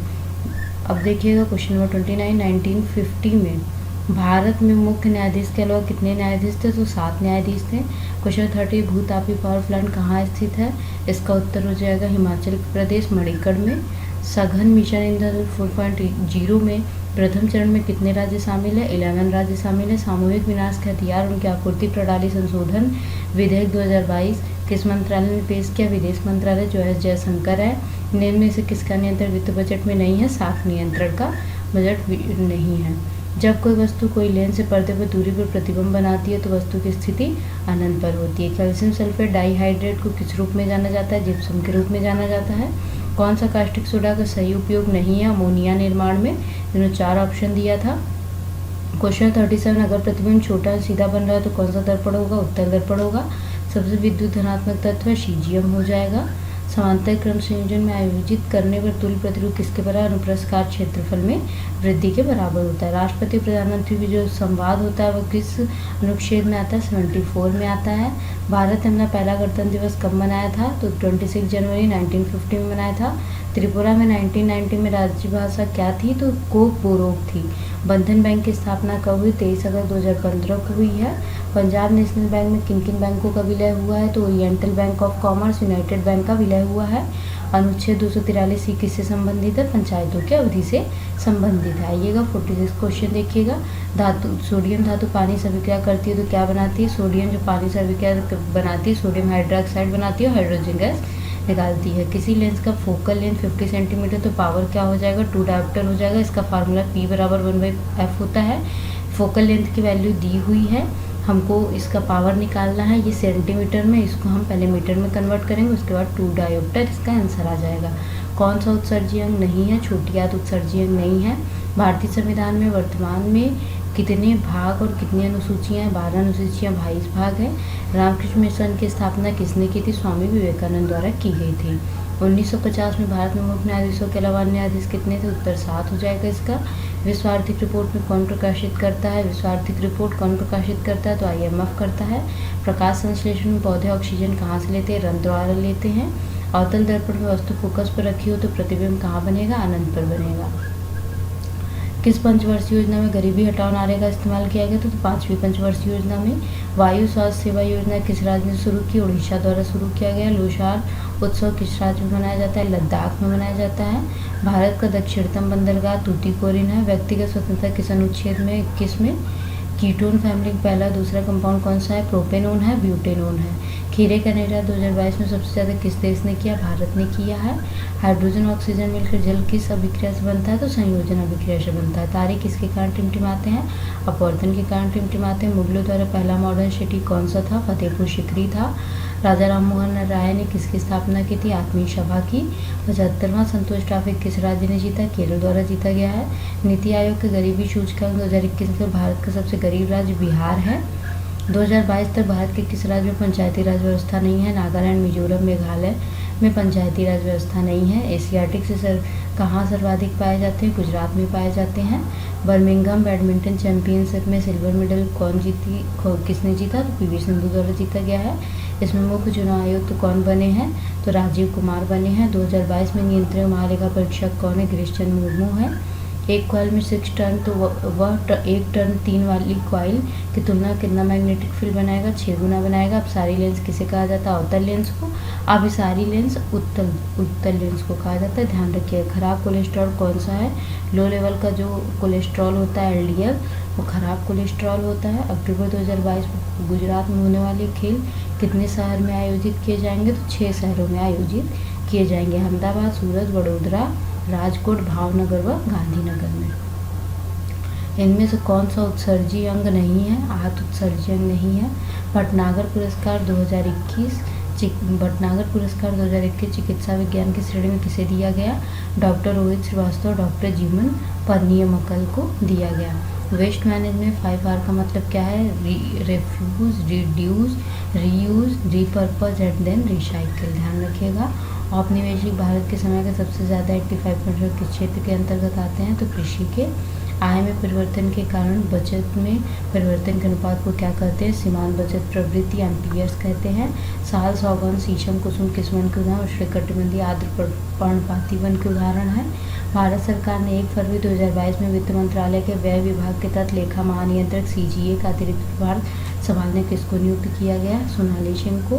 अब देखिएगा क्वेश्चन नंबर 29, 1950 में भारत में मुख्य न्यायाधीश के अलावा कितने न्यायाधीश थे? तो 7 न्यायाधीश थे। क्वेश्चन 30, भूतापी पावर प्लांट कहाँ स्थित है? इसका उत्तर हो जाएगा हिमाचल प्रदेश, मणिकर्ण में। सघन मिशन ईंधन 4.0 में प्रथम चरण में कितने राज्य शामिल है? 11 राज्य शामिल है। सामूहिक विनाश के हथियार उनकी आपूर्ति प्रणाली संशोधन विधेयक 2022 किस मंत्रालय ने पेश किया? विदेश मंत्रालय, जो एस जयशंकर है। निम्न में से किसका नियंत्रण वित्त बजट में नहीं है? साख नियंत्रण का बजट नहीं है। जब कोई वस्तु कोई लेंस से पर्दे पर दूरी पर प्रतिबिंब बनाती है तो वस्तु की स्थिति अनंत पर होती है। कैल्शियम सल्फेट डाइहाइड्रेट को किस रूप में जाना जाता है? जिप्सम के रूप में जाना जाता है। कौन सा कास्टिक सोडा का सही उपयोग नहीं है अमोनिया निर्माण में? इन्होंने 4 ऑप्शन दिया था। क्वेश्चन 37, अगर प्रतिबिंब छोटा सीधा बन रहा है तो कौन सा दर्पण होगा? उत्तल दर्पण होगा। सबसे विद्युत धनात्मक तत्व है सीजियम हो जाएगा। समांतर क्रम संयोजन में आयोजित करने पर तुल्य प्रतिरूप किसके बराबर? अनुप्रस्थ क्षेत्रफल में वृद्धि के बराबर होता है। राष्ट्रपति प्रधानमंत्री भी जो संवाद होता है वह किस अनुच्छेद में आता है? 74 में आता है। भारत ने अपना पहला गणतंत्र दिवस कब मनाया था? तो 26 जनवरी 1950 में मनाया था। त्रिपुरा में 1990 में राजभाषा क्या थी? तो कोकबोरोक थी। बंधन बैंक की स्थापना कब हुई? 23 अगस्त 2015 को हुई है। पंजाब नेशनल बैंक में किन किन बैंकों का विलय हुआ है? तो oriental bank of commerce, United bank का विलय हुआ है। अनुच्छेद 243 किससे संबंधित है? पंचायतों की अवधि से संबंधित है। आइएगा 46 क्वेश्चन देखिएगा। धातु, सोडियम धातु पानी से अभिक्रिया करती है तो क्या बनाती है? सोडियम जो पानी से अभिक्रिया बनाती है सोडियम हाइड्रोक्साइड बनाती है और हाइड्रोजन गैस निकालती है। किसी लेंस का फोकल लेंथ 50 सेंटीमीटर तो पावर क्या हो जाएगा? 2 डायोप्टर हो जाएगा। इसका फार्मूला P बराबर 1/f होता है। फोकल लेंथ की वैल्यू दी हुई है, हमको इसका पावर निकालना है। ये सेंटीमीटर में, इसको हम पहले मीटर में कन्वर्ट करेंगे, उसके बाद 2 डायोप्टर इसका आंसर आ जाएगा। कौन सा उत्सर्जी अंग नहीं है? छोटी आंत उत्सर्जी अंग नहीं है। भारतीय संविधान में वर्तमान में कितने भाग और कितनी अनुसूचियाँ हैं? 12 अनुसूचियाँ, 22 भाग हैं। रामकृष्ण मिशन की स्थापना किसने की थी? स्वामी विवेकानंद द्वारा की गई थी। 1950 में भारत में मुख्य न्यायाधीशों के अलावा न्यायाधीश कितने थे? उत्तर 7 हो जाएगा इसका। विश्व आर्थिक रिपोर्ट में कौन प्रकाशित करता है? विश्व आर्थिक रिपोर्ट कौन प्रकाशित करता है? तो IMF करता है। प्रकाश संश्लेषण में पौधे ऑक्सीजन कहाँ से लेते हैं? रंध्र द्वारा लेते हैं। अवतल दर्पण में वस्तु फोकस पर रखी हो तो प्रतिबिंब कहाँ बनेगा? अनंत पर बनेगा। किस पंचवर्षीय योजना में गरीबी हटाओ नारे का इस्तेमाल किया गया? तो 5वीं पंचवर्षीय योजना में। वायु स्वास्थ्य सेवा योजना किस राज्य ने शुरू की? उड़ीसा द्वारा शुरू किया गया। लोसार उत्सव किस राज्य में मनाया जाता है? लद्दाख में मनाया जाता है। भारत का दक्षिणतम बंदरगाह तूतीकोरिन है। व्यक्तिगत स्वतंत्रता किस अनुच्छेद में, किस में? कीटोन फैमिली का पहला दूसरा कंपाउंड कौन सा है? प्रोपेनोन है, ब्यूटेनोन है। खीरे का निर्यात 2022 में सबसे ज़्यादा किस देश ने किया? भारत ने किया है। हाइड्रोजन ऑक्सीजन मिलकर जल किस अभिक्रिया से बनता है? तो संयोजन अभिक्रिया से बनता है। तारे किसके कारण टिमटिमाते हैं? अपवर्तन के कारण टिमटिमाते हैं। मुगलों द्वारा पहला मॉडर्न सिटी कौन सा था? फतेहपुर सीकरी था। राजा राम मोहन राय ने किसकी स्थापना की थी? आत्मीय सभा की। 75वां संतोष ट्रॉफी किस राज्य ने जीता? केरल द्वारा जीता गया है। नीति आयोग के गरीबी सूचकांक 2021 में भारत का सबसे गरीब राज्य बिहार है। 2022 तक भारत के किस राज्य में पंचायती राज व्यवस्था नहीं है? नागालैंड, मिजोरम, मेघालय में पंचायती राज व्यवस्था नहीं है। एशियाटिक से कहाँ सर्वाधिक पाए जाते हैं? गुजरात में पाए जाते हैं। बर्मिंघम बैडमिंटन चैंपियनशिप में सिल्वर मेडल किसने जीता? तो PV सिंधु द्वारा जीता गया है। इसमें मुख्य चुनाव आयुक्त कौन बने हैं? तो राजीव कुमार बने हैं। 2022 में नियंत्रण महालेखा परीक्षक कौन है? गिरीश चंद्र मुर्मू है। एक कॉइल में 6 टर्न, तो वह एक टर्न 3 वाली कॉइल की तुलना कितना मैग्नेटिक फील्ड बनाएगा? 6 गुना बनाएगा। अब सारी लेंस किसे कहा जाता है? अवतल लेंस को। अब सारी लेंस उत्तल लेंस को कहा जाता है। ध्यान रखिए, खराब कोलेस्ट्रॉल कौन सा है? लो लेवल का जो कोलेस्ट्रॉल होता है LDL, वो खराब कोलेस्ट्रॉल होता है। अक्टूबर 2022 में गुजरात में होने वाले खेल कितने शहर में आयोजित किए जाएंगे? तो 6 शहरों में आयोजित किए जाएंगे, अहमदाबाद, सूरत, वडोदरा, राजकोट, भावनगर व गांधीनगर में। इनमें से कौन सा उत्सर्जी अंग नहीं है? आठ उत्सर्जी अंग नहीं है। भटनागर पुरस्कार 2021 चिकित्सा विज्ञान की श्रेणी में किसे दिया गया? डॉक्टर रोहित श्रीवास्तव, डॉक्टर जीवन परनियमकल को दिया गया। वेस्ट मैनेजमेंट 5R का मतलब क्या है? Refuse, reduce, reuse, repurpose and then recycle. ध्यान रखिएगा। औपनिवेशिक भारत के समय के सबसे ज़्यादा 85% किस क्षेत्र के अंतर्गत आते हैं? तो कृषि के। आय में परिवर्तन के कारण बचत में परिवर्तन के अनुपात को क्या कहते हैं? सीमांत बचत प्रवृत्ति, एम्पियर्स कहते हैं। साल, सौगंध, शीशम, कुसुम किस वन के उदाहरण? उष्णकटिबंधीय आर्द्र पर्णपाती वन के उदाहरण है। भारत सरकार ने 1 फरवरी 2022 में वित्त मंत्रालय के व्यय विभाग के तहत लेखा महानियंत्रक CGA का अतिरिक्त प्रभार संभालने किसको नियुक्त किया गया? सोनाली सिंह को।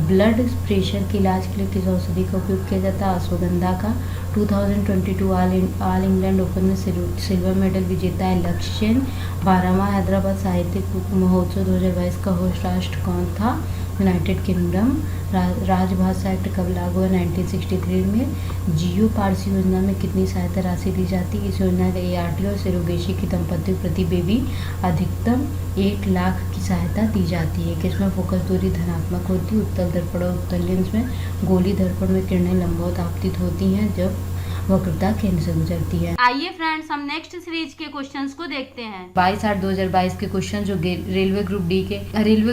ब्लड प्रेशर के इलाज के लिए किस औषधि का उपयोग किया जाता है? अश्वगंधा का। 2022 ऑल इंग्लैंड ओपन में सिल्वर मेडल विजेता है लक्ष्य सेन। 12वां हैदराबाद साहित्यिक महोत्सव 2022 का होस्ट राष्ट्र कौन था? United kingdom. राजभाषा एक्ट कब लागू हुआ? 1963 में। जियो पारसी योजना में कितनी सहायता राशि दी जाती है? इस योजना के ART और सिरोगेशी की दंपति प्रति बेबी अधिकतम 1 लाख की सहायता दी जाती है। किसमें फोकस दूरी धनात्मक होती है? उत्तल दर्पण और उत्तल लेंस में। गोली दर्पण में किरणें लंबवत आपतित होती हैं जब वक्रता केंद्र से गुजरती है। आइए फ्रेंड्स, हम नेक्स्ट सीरीज के क्वेश्चंस को देखते हैं। 22/8/2022 के क्वेश्चन जो रेलवे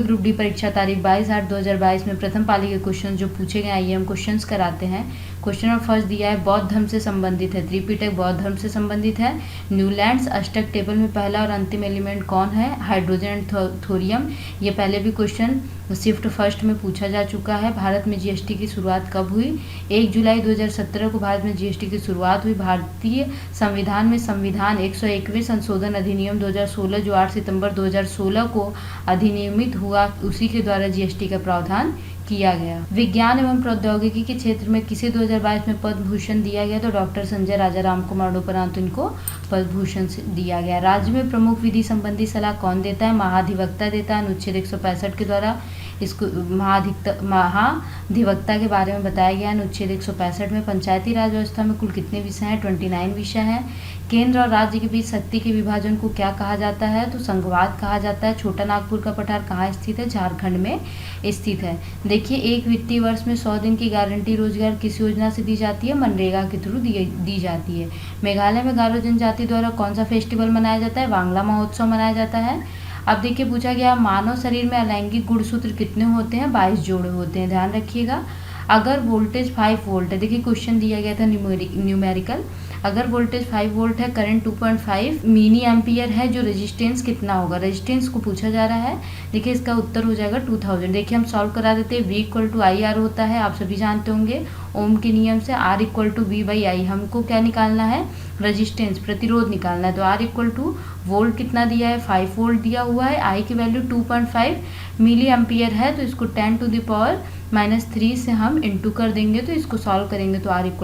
ग्रुप डी परीक्षा तारीख 22/8/2022 में प्रथम पाली के क्वेश्चन जो पूछे गए, आइए हम क्वेश्चंस कराते हैं। क्वेश्चन नंबर फर्स्ट दिया है, बौद्ध धर्म से संबंधित है। त्रिपिटक बौद्ध धर्म से संबंधित है। न्यूलैंड्स अष्टक टेबल में पहला और अंतिम एलिमेंट कौन है? Hydrogen and thorium. ये पहले भी क्वेश्चन शिफ्ट फर्स्ट में पूछा जा चुका है। भारत में GST की शुरुआत कब हुई? 1 जुलाई 2017 को भारत में GST की शुरुआत हुई। भारतीय संविधान में संविधान 101वें संशोधन अधिनियम 2016 जो 8 सितंबर 2016 को अधिनियमित हुआ, उसी के द्वारा GST का प्रावधान किया गया। विज्ञान एवं प्रौद्योगिकी के क्षेत्र में किसे 2022 में पद्म भूषण दिया गया? तो डॉक्टर संजय राजाराम को मरणोपरांत इनको पद्म भूषण दिया गया। राज्य में प्रमुख विधि संबंधी सलाह कौन देता है? महाधिवक्ता देता है। अनुच्छेद 165 के द्वारा इसको महाधिवक्ता के बारे में बताया गया। अनुच्छेद 165 में पंचायती राज व्यवस्था में कुल कितने विषय हैं? 29 विषय हैं। केंद्र और राज्य के बीच शक्ति के विभाजन को क्या कहा जाता है? तो संघवाद कहा जाता है। छोटा नागपुर का पठार कहाँ स्थित है? झारखंड में स्थित है। देखिए, एक वित्तीय वर्ष में 100 दिन की गारंटी रोजगार किस योजना से दी जाती है? मनरेगा के थ्रू दी जाती है। मेघालय में गारो जनजाति द्वारा कौन सा फेस्टिवल मनाया जाता है? वांगला महोत्सव मनाया जाता है। अब देखिए, पूछा गया मानव शरीर में अलैंगिक गुणसूत्र कितने होते हैं? 22 जोड़े होते हैं। ध्यान रखिएगा। अगर वोल्टेज 5 वोल्ट है, देखिए क्वेश्चन दिया गया था न्यूमेरिकल। अगर वोल्टेज 5 वोल्ट है, करंट 2.5 मिली एम्पियर है, जो रेजिस्टेंस कितना होगा? रेजिस्टेंस को पूछा जा रहा है। देखिए, इसका उत्तर हो जाएगा 2000। देखिए, हम सॉल्व करा देते हैं। V = IR होता है, आप सभी जानते होंगे ओम के नियम से। R = V/I। हमको क्या निकालना है? रेजिस्टेंस, प्रतिरोध निकालना है। तो R = वोल्ट कितना दिया है? 5 वोल्ट दिया हुआ है। I की वैल्यू 2.5 मिली एम्पियर है, तो इसको 10⁻³ से हम इंटू कर देंगे, तो इसको सॉल्व करेंगे तो R =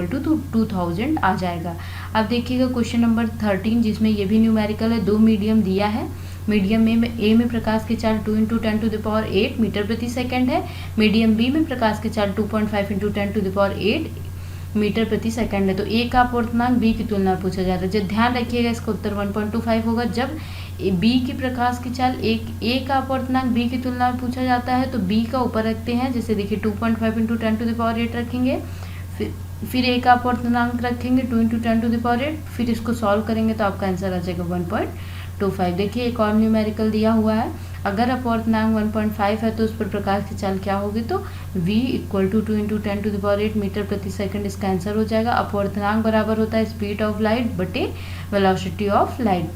2000 आ जाएगा। अब देखिएगा क्वेश्चन नंबर 13, जिसमें ये भी न्यूमेरिकल है। 2 मीडियम दिया है। मीडियम में ए में प्रकाश की चाल 2 × 10⁸ मीटर प्रति सेकंड है। मीडियम बी में प्रकाश की चाल 2.5 × 10⁸ मीटर प्रति सेकंड है। तो ए का अपूर्णांक बी की तुलना में पूछा जा रहा है। जब ध्यान रखिएगा, इसका उत्तर 1.25 होगा। जब बी की प्रकाश की चाल ए का अपूर्णांक बी की तुलना में पूछा जाता है, तो बी का ऊपर रखते हैं। जैसे देखिए 2.5 × 10⁸ रखेंगे, फिर ए का अपूर्णांक रखेंगे 2 × 10⁸, फिर इसको सॉल्व करेंगे तो आपका आंसर आ जाएगा 1.25। देखिए, एक और न्यूमेरिकल दिया हुआ है। अगर अपूर्णांक 1.5 है तो उस पर प्रकाश की चाल क्या होगी? तो V = 2 × 10⁸ मीटर प्रति सेकंड इसका आंसर हो जाएगा। अपूर्णांक बराबर होता है स्पीड ऑफ लाइट बटे वेलोसिटी ऑफ लाइट।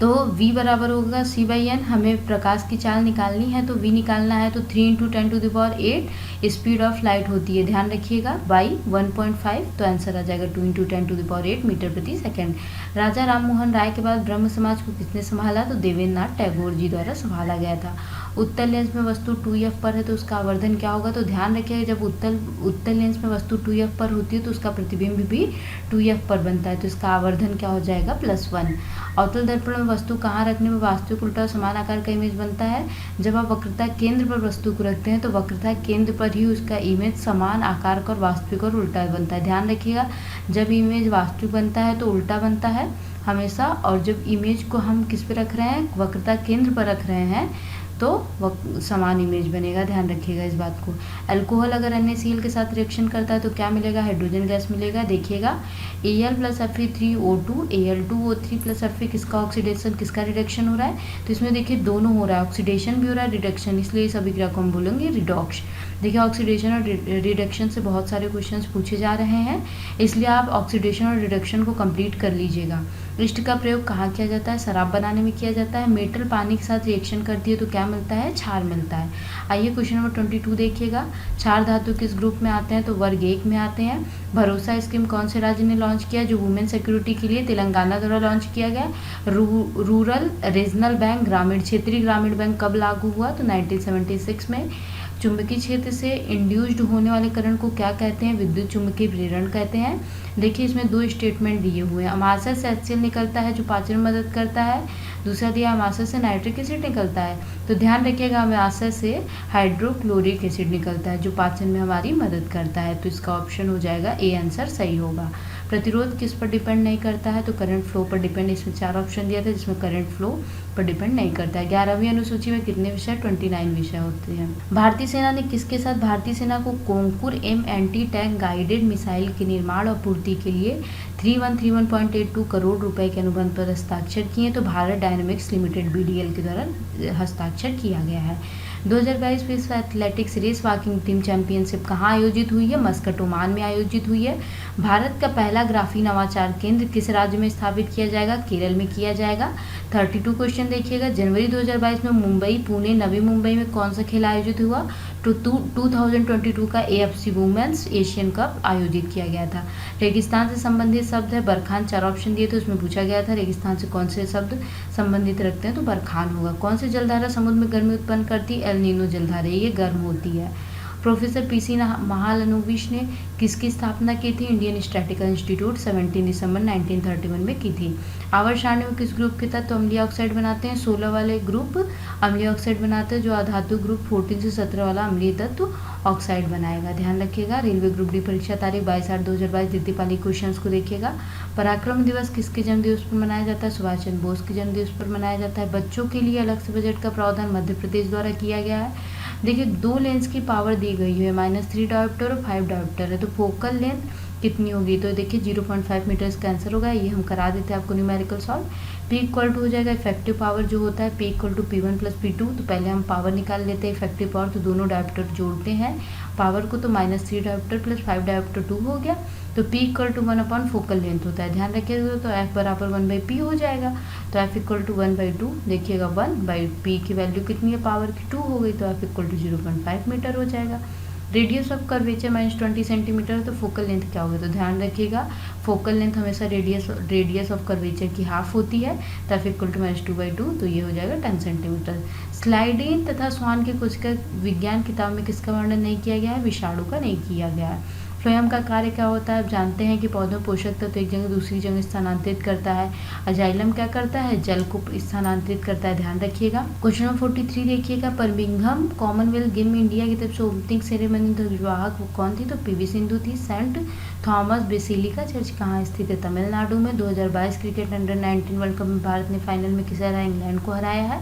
तो v बराबर होगा c/n। हमें प्रकाश की चाल निकालनी है तो v निकालना है तो 3 × 10⁸ स्पीड ऑफ लाइट होती है, ध्यान रखिएगा, बाई 1.5, तो आंसर आ जाएगा 2 × 10⁸ मीटर प्रति सेकंड। राजा राम मोहन राय के बाद ब्रह्म समाज को किसने संभाला? तो देवेंद्र नाथ टैगोर जी द्वारा संभाला गया था। उत्तल लेंस में वस्तु 2f पर है तो उसका आवर्धन क्या होगा? तो ध्यान रखिएगा, जब उत्तल लेंस में वस्तु 2f पर होती है तो उसका प्रतिबिंब भी 2f पर बनता है, तो इसका आवर्धन क्या हो जाएगा? +1। अवतल दर्पण में वस्तु कहाँ रखने में वास्तविक उल्टा और समान आकार का इमेज बनता है? जब आप वक्रता केंद्र पर वस्तु को रखते हैं तो वक्रता केंद्र पर ही उसका इमेज समान आकार का और वास्तविक और उल्टा बनता है। ध्यान रखिएगा, जब इमेज वास्तविक बनता है तो उल्टा बनता है हमेशा, और जब इमेज को हम किस पे रख रहे हैं? वक्रता केंद्र पर रख रहे हैं तो समान इमेज बनेगा, ध्यान रखिएगा इस बात को। अल्कोहल अगर NaCl के साथ रिएक्शन करता है तो क्या मिलेगा? हाइड्रोजन गैस मिलेगा। देखिएगा Al + Fe3O2 Al2O3 + Fe किसका ऑक्सीडेशन, किसका रिडक्शन हो रहा है? तो इसमें देखिए दोनों हो रहा है, ऑक्सीडेशन भी हो रहा है, रिडक्शन, इसलिए इस अभिक्रिया को हम बोलेंगे रिडॉक्स। देखिए ऑक्सीडेशन और रिडक्शन से बहुत सारे क्वेश्चंस पूछे जा रहे हैं, इसलिए आप ऑक्सीडेशन और रिडक्शन को कंप्लीट कर लीजिएगा। इस्ट का प्रयोग कहाँ किया जाता है? शराब बनाने में किया जाता है। मेटल पानी के साथ रिएक्शन करती है तो क्या मिलता है? क्षार मिलता है। आइए क्वेश्चन नंबर 22 देखिएगा। क्षार धातु किस ग्रुप में आते हैं? तो वर्ग 1 में आते हैं। भरोसा स्कीम कौन से राज्य ने लॉन्च किया? जो वुमेन सिक्योरिटी के लिए तेलंगाना द्वारा लॉन्च किया गया। रूरल रीजनल बैंक, ग्रामीण क्षेत्रीय ग्रामीण बैंक कब लागू हुआ? तो 1976 में। चुंबकीय क्षेत्र से इंड्यूस्ड होने वाले करंट को क्या कहते हैं? विद्युत चुम्बकीय प्रेरण कहते हैं। देखिए इसमें 2 स्टेटमेंट दिए हुए हैं। अमाशय से HCl निकलता है जो पाचन में मदद करता है। दूसरा दिया अमाशय से नाइट्रिक एसिड निकलता है, तो ध्यान रखिएगा अमाशय से हाइड्रोक्लोरिक एसिड निकलता है जो पाचन में हमारी मदद करता है, तो इसका ऑप्शन हो जाएगा ए, आंसर सही होगा। प्रतिरोध किस पर डिपेंड नहीं करता है? तो करंट फ्लो पर डिपेंड, इसमें 4 ऑप्शन दिया था जिसमें करंट फ्लो पर डिपेंड नहीं करता है। 11वीं अनुसूची में कितने विषय? 29 विषय होते हैं। भारतीय सेना ने किसके साथ भारतीय सेना को कोंकुर M anti tank guided missile के निर्माण और पूर्ति के लिए 3131.82 करोड़ रुपए के अनुबंध पर हस्ताक्षर किए? तो भारत डायनामिक्स लिमिटेड BDL के द्वारा हस्ताक्षर किया गया है। 2022 विश्व athletics race walking team championship कहाँ आयोजित हुई है? मस्कट, ओमान में आयोजित हुई है। भारत का पहला ग्राफीन नवाचार केंद्र किस राज्य में स्थापित किया जाएगा? केरल में किया जाएगा। 32 क्वेश्चन देखिएगा। जनवरी 2022 में मुंबई, पुणे, नवी मुंबई में कौन सा खेल आयोजित हुआ? तो 2022 का AFC वुमेन्स एशियन कप आयोजित किया गया था। रेगिस्तान से संबंधित शब्द है बरखान, 4 ऑप्शन दिए थे, उसमें पूछा गया था रेगिस्तान से कौन से शब्द संबंधित रखते हैं? तो बरखान होगा। कौन सी जलधारा समुद्र में गर्मी उत्पन्न करती है? एल नीनो जलधारा, ये गर्म होती है। प्रोफेसर PC महालनोबिस ने किसकी स्थापना की थी? इंडियन स्टैटिस्टिकल इंस्टीट्यूट 17 दिसंबर 1931 में की थी। आवर्त सारणी में किस ग्रुप के तत्व अम्लीय ऑक्साइड बनाते हैं? 16 वाले ग्रुप अम्लीय ऑक्साइड बनाते हैं, जो अधातु ग्रुप 14 से 17 वाला अम्लीय तत्व ऑक्साइड बनाएगा, ध्यान रखिएगा। रेलवे ग्रुप डी परीक्षा तारीख 22/8/2022 द्वितीय पाली क्वेश्चन को देखिएगा। पराक्रम दिवस किसके जन्मदिवस पर मनाया जाता है? सुभाष चंद्र बोस के जन्मदिवस पर मनाया जाता है। बच्चों के लिए अलग से बजट का प्रावधान मध्य प्रदेश द्वारा किया गया है। देखिए 2 लेंस की पावर दी गई है, -3 डायोप्टर और 5 डायोप्टर है, तो फोकल लेंथ कितनी होगी? तो देखिए 0.5 मीटर का आंसर होगा। ये हम करा देते हैं आपको numerical solve. P equal to हो जाएगा इफेक्टिव पावर जो होता है P equal to P1 + P2। तो पहले हम पावर निकाल लेते हैं इफेक्टिव पावर, तो दोनों डायोप्टर जोड़ते हैं पावर को, तो -3 डायोप्टर + 5 डायोप्टर 2 हो गया। तो P equal to 1 upon focal length होता है, ध्यान रखिएगा। तो F बराबर 1/P हो जाएगा, तो F इक्वल टू 1/2। देखिएगा 1/P की वैल्यू कितनी है? पावर की 2 हो गई, तो F इक्वल टू 0.5 मीटर हो जाएगा। रेडियस ऑफ कर्वेचर -20 सेंटीमीटर, तो फोकल लेंथ क्या होगी? तो ध्यान रखिएगा फोकल लेंथ हमेशा रेडियस ऑफ कर्वेचर की हाफ होती है, तो F इक्वल टू -2/2, तो ये हो जाएगा 10 सेंटीमीटर। स्लाइडिन तथा स्वान के कोशिका विज्ञान किताब में किसका वर्णन नहीं किया गया है? विषाणु का नहीं किया गया है। फ्लोएम का कार्य क्या होता है? आप जानते हैं कि पौधों पोषक तत्व एक जगह दूसरी जगह स्थानांतरित करता है। अजाइलम क्या करता है? जल को स्थानांतरित करता है, ध्यान रखिएगा। क्वेश्चन नंबर 43 देखिएगा। बर्मिंघम कॉमनवेल्थ गेम में इंडिया की तरफ से ओपनिंग सेरेमनी ध्वजवाहक वो कौन थी? तो PV सिंधु थी। सेंट थॉमस बेसिलिका चर्च कहाँ स्थित है? तमिलनाडु में। 2022 क्रिकेट अंडर 19 वर्ल्ड कप में भारत ने फाइनल में किसे हराया? इंग्लैंड को हराया है।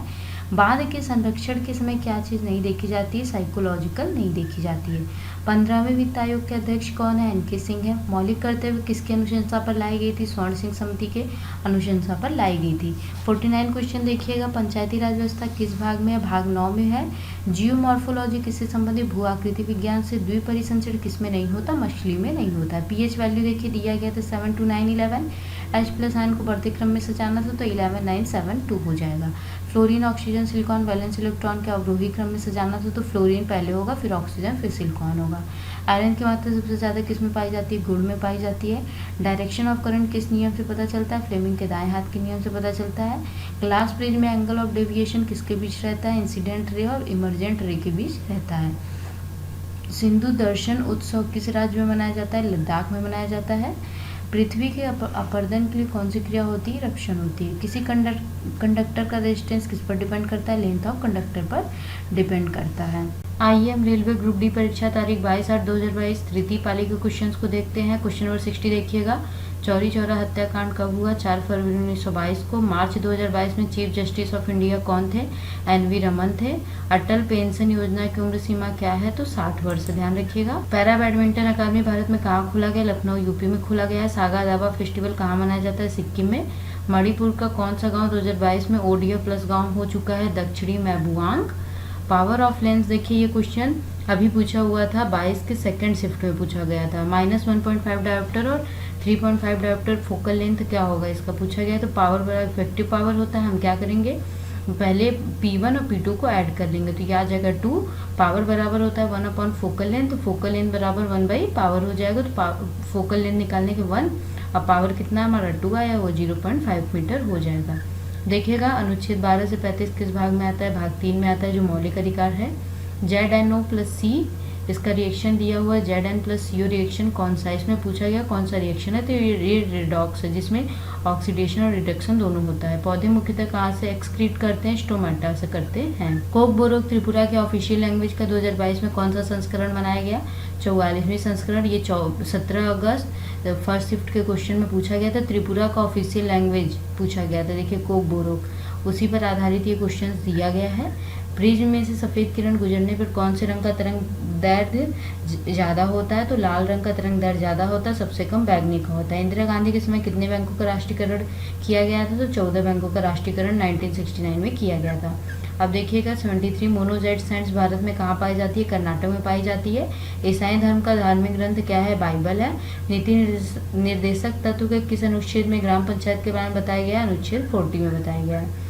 बांध के संरक्षण के समय क्या चीज़ नहीं देखी जाती है? साइकोलॉजिकल नहीं देखी जाती है। 15वें वित्त आयोग के अध्यक्ष कौन है? एन के सिंह है। मौलिक कर्तव्य किसकी अनुशंसा पर लाई गई थी? स्वर्ण सिंह समिति के अनुशंसा पर लाई गई थी। 49 क्वेश्चन देखिएगा, पंचायती राज व्यवस्था किस भाग में है? भाग 9 में है। जियोमॉर्फोलॉजी किससे संबंधित? भू आकृति विज्ञान से। द्विपरिसंचरण किसमें नहीं होता? मछली में नहीं होता है। पीएच वैल्यू देखिए दिया गया था 7 2 9 11। H प्लस आयन को बढ़ते क्रम में सजाना था तो 11 9 7 2 हो जाएगा। Fluorine, oxygen, silicon, valence electron के अवरोही क्रम में सजाना था तो फ्लोरीन पहले होगा, फिर ऑक्सीजन, फिर सिलिकॉन होगा। आयरन की मात्रा सबसे ज़्यादा किस में पाई जाती है? गुड़ में पाई जाती है। डायरेक्शन ऑफ करंट किस नियम से पता चलता है? फ्लेमिंग के दाएं हाथ के नियम से पता चलता है। ग्लास ब्रिज में एंगल ऑफ डेविएशन किसके बीच रहता है? इंसिडेंट रे और इमरजेंट रे के बीच रहता है। सिंधु दर्शन उत्सव किस राज्य में मनाया जाता है? लद्दाख में मनाया जाता है। पृथ्वी के अपर्दन के लिए कौन सी क्रिया होती है? इरप्शन होती है। किसी कंडक्टर का रेजिस्टेंस किस पर डिपेंड करता है? लेंथ ऑफ कंडक्टर पर डिपेंड करता है। आइए हम रेलवे ग्रुप डी परीक्षा तारीख 22/8/2022 तृतीय पाली के क्वेश्चंस को देखते हैं। क्वेश्चन नंबर 60 देखिएगा, चौरी चौरा हत्याकांड कब हुआ? 4 फरवरी 1922 को। मार्च 2022 में चीफ जस्टिस ऑफ इंडिया कौन थे? NV रमन थे। अटल पेंशन योजना की उम्र सीमा क्या है? तो 60 वर्ष, ध्यान रखिएगा। पैरा बैडमिंटन अकादमी भारत में कहाँ खोला गया? लखनऊ यूपी में खोला गया है। सागा दावा फेस्टिवल कहाँ मनाया जाता है? सिक्किम में। मणिपुर का कौन सा गाँव 2022 में ODF प्लस गाँव हो चुका है? दक्षिणी मैबुआंग। पावर ऑफ लेंस देखिए, ये क्वेश्चन अभी पूछा हुआ था, 22 के सेकंड शिफ्ट में पूछा गया था। -1.5 डायोप्टर और 3.5 डायोप्टर फोकल लेंथ क्या होगा इसका पूछा गया। तो पावर बड़ा इफेक्टिव पावर होता है, हम क्या करेंगे पहले P1 और P2 को ऐड कर लेंगे तो यह आ जाएगा 2। पावर बराबर होता है 1/फोकल लेंथ, तो फोकल लेंथ बराबर 1/पावर हो जाएगा। तो फोकल लेंथ निकालने के 1 और पावर कितना हमारा 2 आया, वो 0.5 मीटर हो जाएगा। देखिएगा अनुच्छेद 12 से 35 किस भाग में आता है? भाग 3 में आता है, जो मौलिक अधिकार है। ZNO + C इसका रिएक्शन दिया हुआ है, ZN + CO रिएक्शन कौन सा? इसमें पूछा गया कौन सा रिएक्शन है, तो ये रिडॉक्स है जिसमें ऑक्सीडेशन और रिडक्शन दोनों होता है। पौधे मुख्यतः कहाँ से एक्सक्रीट करते हैं? स्टोमेटा से करते हैं। कोक बोरोक त्रिपुरा के ऑफिशियल लैंग्वेज का 2022 में कौन सा संस्करण बनाया गया? 44वें संस्करण। ये 17 अगस्त फर्स्ट शिफ्ट के क्वेश्चन में पूछा गया था, त्रिपुरा का ऑफिशियल लैंग्वेज पूछा गया था। देखिए कोक बोरोक, उसी पर आधारित ये क्वेश्चन दिया गया है। प्रिज्म में से सफ़ेद किरण गुजरने पर कौन से रंग का तरंग दैर्ध्य ज़्यादा होता है? तो लाल रंग का तरंग दैर्ध्य ज़्यादा होता है, सबसे कम बैगनी का होता है। इंदिरा गांधी के समय कितने बैंकों का राष्ट्रीयकरण किया गया था? तो 14 बैंकों का राष्ट्रीयकरण 1969 में किया गया था। अब देखिएगा 73 मोनोजेट सेंट्स भारत में कहाँ पाई जाती है? कर्नाटक में पाई जाती है। ईसाई धर्म का धार्मिक ग्रंथ क्या है? बाइबल है। नीति निर्देशक तत्व के किस अनुच्छेद में ग्राम पंचायत के बारे में बताया गया? अनुच्छेद 40 में बताया गया है।